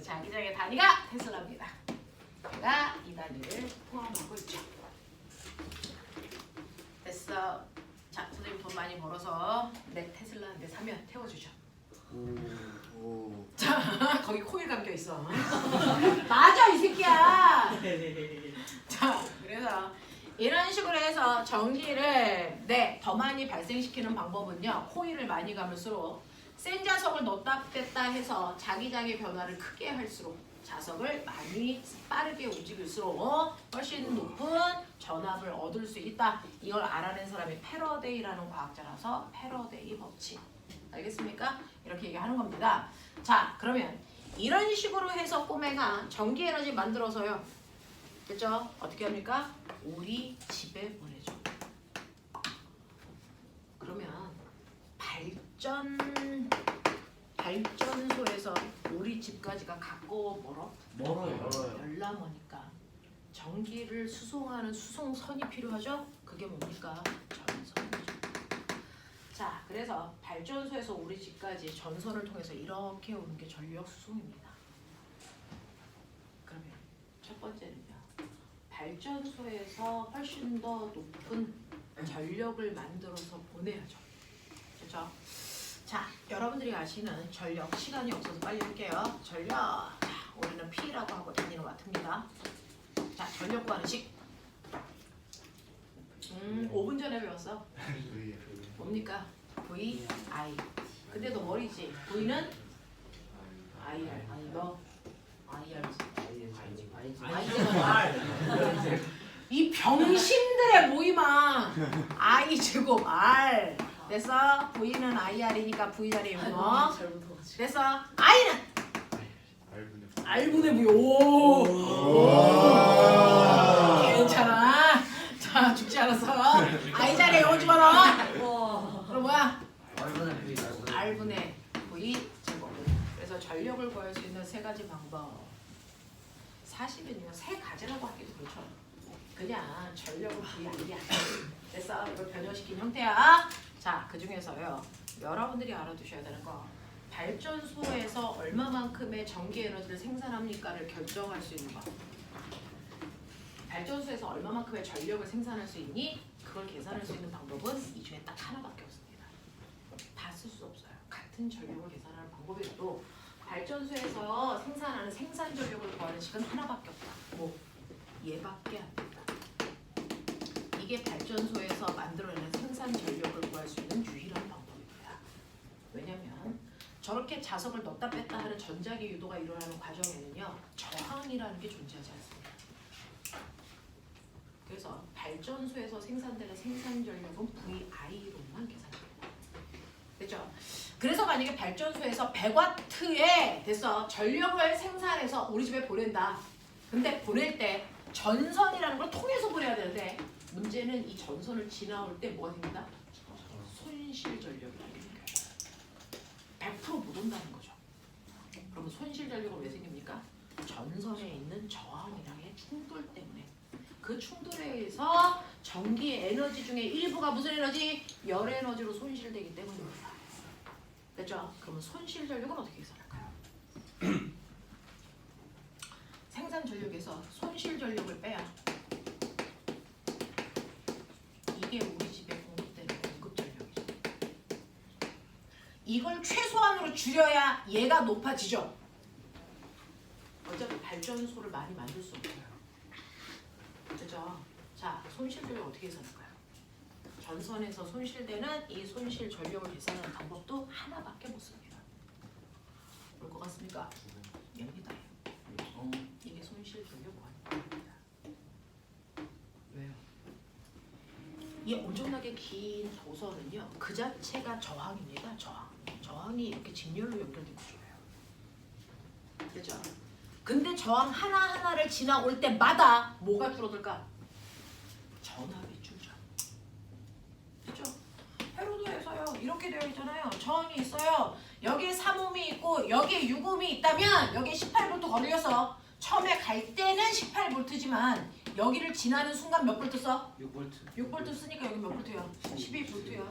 자기장의 단위가 테슬라입니다. 제가 이 단위를 포함하고 있죠. 됐어. 자, 선생님 돈 많이 벌어서 내 테슬라 한 대 사면 태워주죠. 자, 거기 코일 감겨 있어. 맞아 이 새끼야. 자, 그래서 이런 식으로 해서 전기를 더 많이 발생시키는 방법은요. 코일을 많이 감을수록 센 자석을 넣었다 뺐다 해서 자기장의 변화를 크게 할수록 자석을 많이 빠르게 움직일수록 훨씬 높은 전압을 얻을 수 있다. 이걸 알아낸 사람이 패러데이라는 과학자라서 패러데이 법칙. 알겠습니까? 이렇게 얘기하는 겁니다. 자, 그러면 이런 식으로 해서 꼬맹아 전기 에너지 만들어서요. 그죠? 어떻게 합니까? 우리 집에 보내죠. 그러면 발전소에서 우리 집까지가 가까워 멀어요. 열나머니까 전기를 수송하는 수송선이 필요하죠? 그게 뭡니까? 전선이죠. 자, 그래서 발전소에서 우리 집까지 전선을 통해서 이렇게 오는 게 전력 수송입니다. 그러면 첫 번째는요. 발전소에서 훨씬 더 높은 전력을 만들어서 보내야죠. 그렇죠? 자, 여러분들이 아시는 전력, 시간이 없어서 빨리 할게요. 전력, 자, 우리는 P라고 하고 다니는 것 같습니다. 자, 전력 구하는 식. 5분 전에 배웠어. 뭡니까? V, I. 근데 너 머리지? V는 IR. 너 이 병신들의 모임아. I 제곱 R. 됐어? V는 IR이니까 V 자리에 뭐? 됐어? I는 R분의 V. 오. 괜찮아. 자, 죽지 않았어. I 자리에 오지 마라. 그럼 뭐야? 얼마나 사실은요 세 가지라고 하기도 그렇죠. 그냥 전력은 VI이 아니야. 됐어? 이걸 변형시킨 형태야. 자, 그 중에서요 여러분들이 알아두셔야 되는 거 발전소에서 얼마만큼의 전기 에너지를 생산합니까를 결정할 수 있는 거. 발전소에서 얼마만큼의 전력을 생산할 수 있니? 그걸 계산할 수 있는 방법은 이 중에 딱 하나밖에 없습니다. 다 쓸 수 없어요. 같은 전력을 계산하는 방법이라도 발전소에서 생산하는 생산 전력을 구하는 식은 하나밖에 없다. 뭐? 얘밖에 안 된다. 이게 발전소에서 만들어내는 생산 전력을 구할 수 있는 유일한 방법입니다. 왜냐면 저렇게 자석을 넣다 뺐다 하는 전자기 유도가 일어나는 과정에는요 저항이라는 게 존재하지 않습니다. 그래서 발전소에서 생산되는 생산 전력은 VI로만 계산됩니다. 됐죠? 그래서 만약에 발전소에서 100W의 됐어 전력을 생산해서 우리 집에 보낸다. 근데 보낼 때 전선이라는 걸 통해서 보내야 되는데 문제는 이 전선을 지나올 때 뭐가 생긴다? 손실 전력이라는 게 생겨요. 100% 못 온다는 거죠. 그러면 손실 전력은 왜 생깁니까? 전선에 있는 저항이랑의 충돌 때문에. 그 충돌에 의해서 전기의 에너지 중에 일부가 무슨 에너지? 열 에너지로 손실되기 때문입니다. 됐죠? 그러면 손실 전력은 어떻게 계산할까요? 생산 전력에서 손실 전력을 빼야 이게 우리 집에 공급되는 공급 전력이죠. 이걸 최소한으로 줄여야 얘가 높아지죠. 어차피 발전소를 많이 만들 수 없어요. 그죠? 자, 손실 전력 어떻게 계산할까요? 전선에서 손실되는 이 손실 전력을 계산하는 방법도 하나밖에 못 씁니다. 올 것 같습니까? 여기다. 이게 손실 전력 관입니다. 왜요? 이 엄청나게 긴 도선은요 그 자체가 저항입니다. 저항이 이렇게 직렬로 연결된 구조예요. 그죠? 근데 저항 하나하나를 지나올 때마다 뭐가 줄어들까? 전압이 줄죠. 그죠? 회로도에서요 이렇게 되어 있잖아요. 저항이 있어요. 여기에 3ohm이 있고 여기에 6ohm이 있다면 여기에 18V 걸려서 처음에 갈 때는 18V지만 여기를 지나는 순간 몇 볼트 써? 6V. 6V 쓰니까 여기 몇 볼트야? 12V야.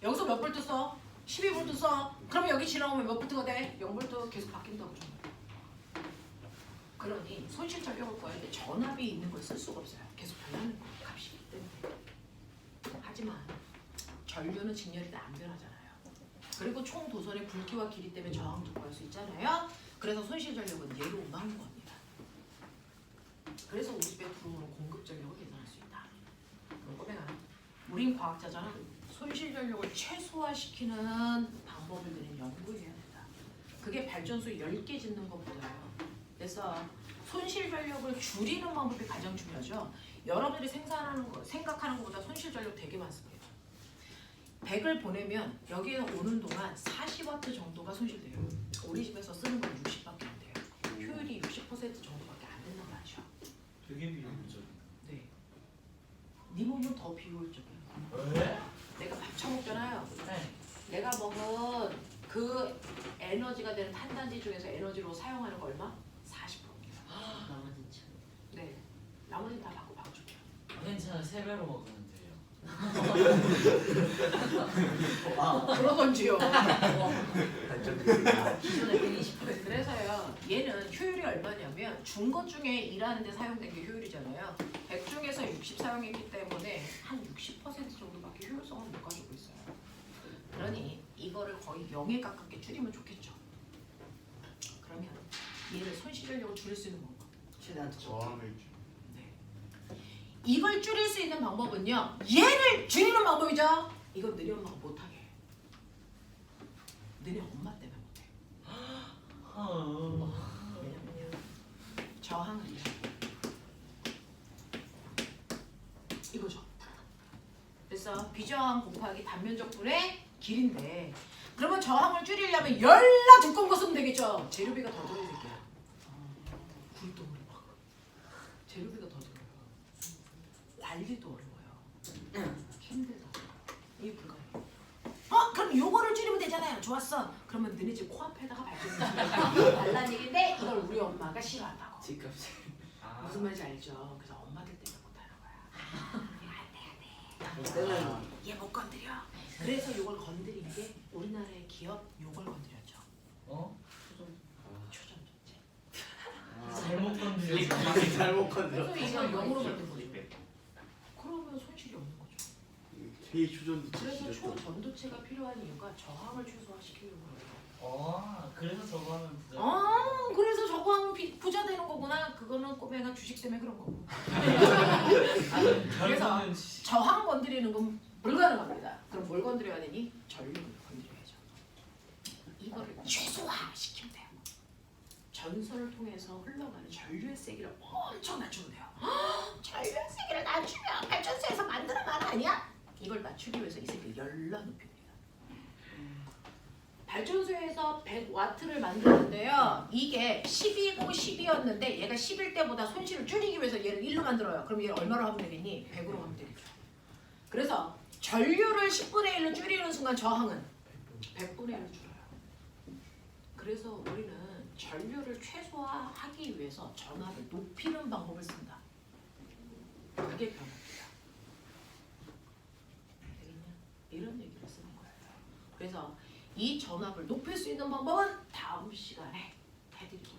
여기서 몇 볼트 써? 12V 써. 그러면 여기 지나오면 몇 볼트가 돼? 0V 계속 바뀐다고 좀. 그러니 손실 전력을 구할 때 전압이 있는 걸 쓸 수가 없어요. 계속 변하는 거 값이기 때문에. 하지만 전류는 직렬이 안 변하잖아요. 그리고 총 도선의 굵기와 길이 때문에 저항도 구할 수 있잖아요. 그래서 손실 전력은 얘로만 구합니다. 그래서 우리 집에 들어오는 공급 전력을 계산할 수 있다. 꼬맹아, 우린 과학자잖아. 손실 전력을 최소화시키는 방법을 드는 연구해야 된다. 그게 발전소 10개 짓는 것보다요. 그래서 손실 전력을 줄이는 방법이 가장 중요하죠. 여러분들이 생각하는 것보다 손실 전력 되게 많습니다. 100을 보내면 여기에 오는 동안 40W 정도가 손실돼요. 우리 집에서 쓰는 건 60밖에 안 돼요. 효율이 60% 정도밖에 안 된단 말이죠. 되게 비효율적. 네. 네 몸은 더 비효율적이에요. 왜? 내가 밥 처먹잖아요. 네. 내가 먹은 그 에너지가 되는 탄단지 중에서 에너지로 사용하는 거 얼마? 40%입니다. 나머지 참. 네. 나머지는 다 받고 바꿔줄게요. 괜찮아 3배로 먹으면 돼요. 그러던지요. 기존에 120%. 그래서요. 얘는 효율이 얼마냐면 준 것 중에 일하는 데 사용된 게 효율이잖아요. 100 중에서 60 사용했기 때문에 한 60% 정도밖에 효율성을 못 가지고 있어요. 그러니 이거를 거의 0에 가깝게 줄이면 좋겠죠. 그러면 얘를 손실 전력을 줄일 수 있는 방법. 최대한 저항을 이걸 줄일 수 있는 방법은요. 얘를 줄이는 방법이죠. 이건 너희 엄마가 못하게 해. 너네 엄마 때문에 못해. 왜냐면요. 저항은요. 이거죠. 그래서 비저항 곱하기 단면적 분의 길인데 그러면 저항을 줄이려면 열나 두꺼운 거 쓰면 되겠죠. 재료비가 더 들어야 될게요. 굴동을 막. 재료비가 더 들어요. 관리도 어려워요. 힘들다. 이게 불가능해요. 그럼 요거를 줄이면 되잖아요. 좋았어. 그러면 너네 집 코앞에다가 발전기 달라는 얘기인데 이걸 우리 엄마가 싫어한다고. 집값이. 무슨 말인지 알죠? 그래서 엄마들 때문에 못하는 거야. 때는 얘 못 건드려. 그래서 이걸 건드린 게 우리나라의 기업 요걸 건드렸죠. 어? 초전도체. 잘못 건드렸어. 잘못 건드려. 그래서 이걸 영으로 만든 거죠. 그러면 손실이 없는 거죠. K 추전도 그래서 진짜 초전도체가 필요한 이유가 저항을 최소화시키려고 그래요. 그래서 저거 하면 부자. 그래서 저거 하면 부자 되는 거구나. 그거는 꼬매가 주식 때문에 그런 거고. 아니, 그래서 결국은 저항 건드리는 건 불가능합니다. 그럼 뭘 건드려야 되니? 전류를 건드려야죠. 이거를 최소화시키면 돼요. 전선을 통해서 흘러가는 전류의 세기를 엄청 낮추면 돼요. 전류의 세기를 낮추면 발전소에서 만드는 말 아니야? 이걸 낮추기 위해서 이 세기를 열라 높입니다. 발전소에서 100와트를 만드는데요. 이게 10이고 10이었는데 얘가 10일 때보다 손실을 줄이기 위해서 얘를 1로 만들어요. 그럼 얘를 얼마로 하면 되겠니? 100으로 하면 되겠죠. 그래서 전류를 10분의 1로 줄이는 순간 저항은 100분의 1로 줄어요. 그래서 우리는 전류를 최소화하기 위해서 전압을 높이는 방법을 쓴다. 그게 변화입니다. 되겠냐? 이런 얘기를 쓰는 거예요. 그래서 이 전압을 높일 수 있는 방법은 다음 시간에 해드릴게요.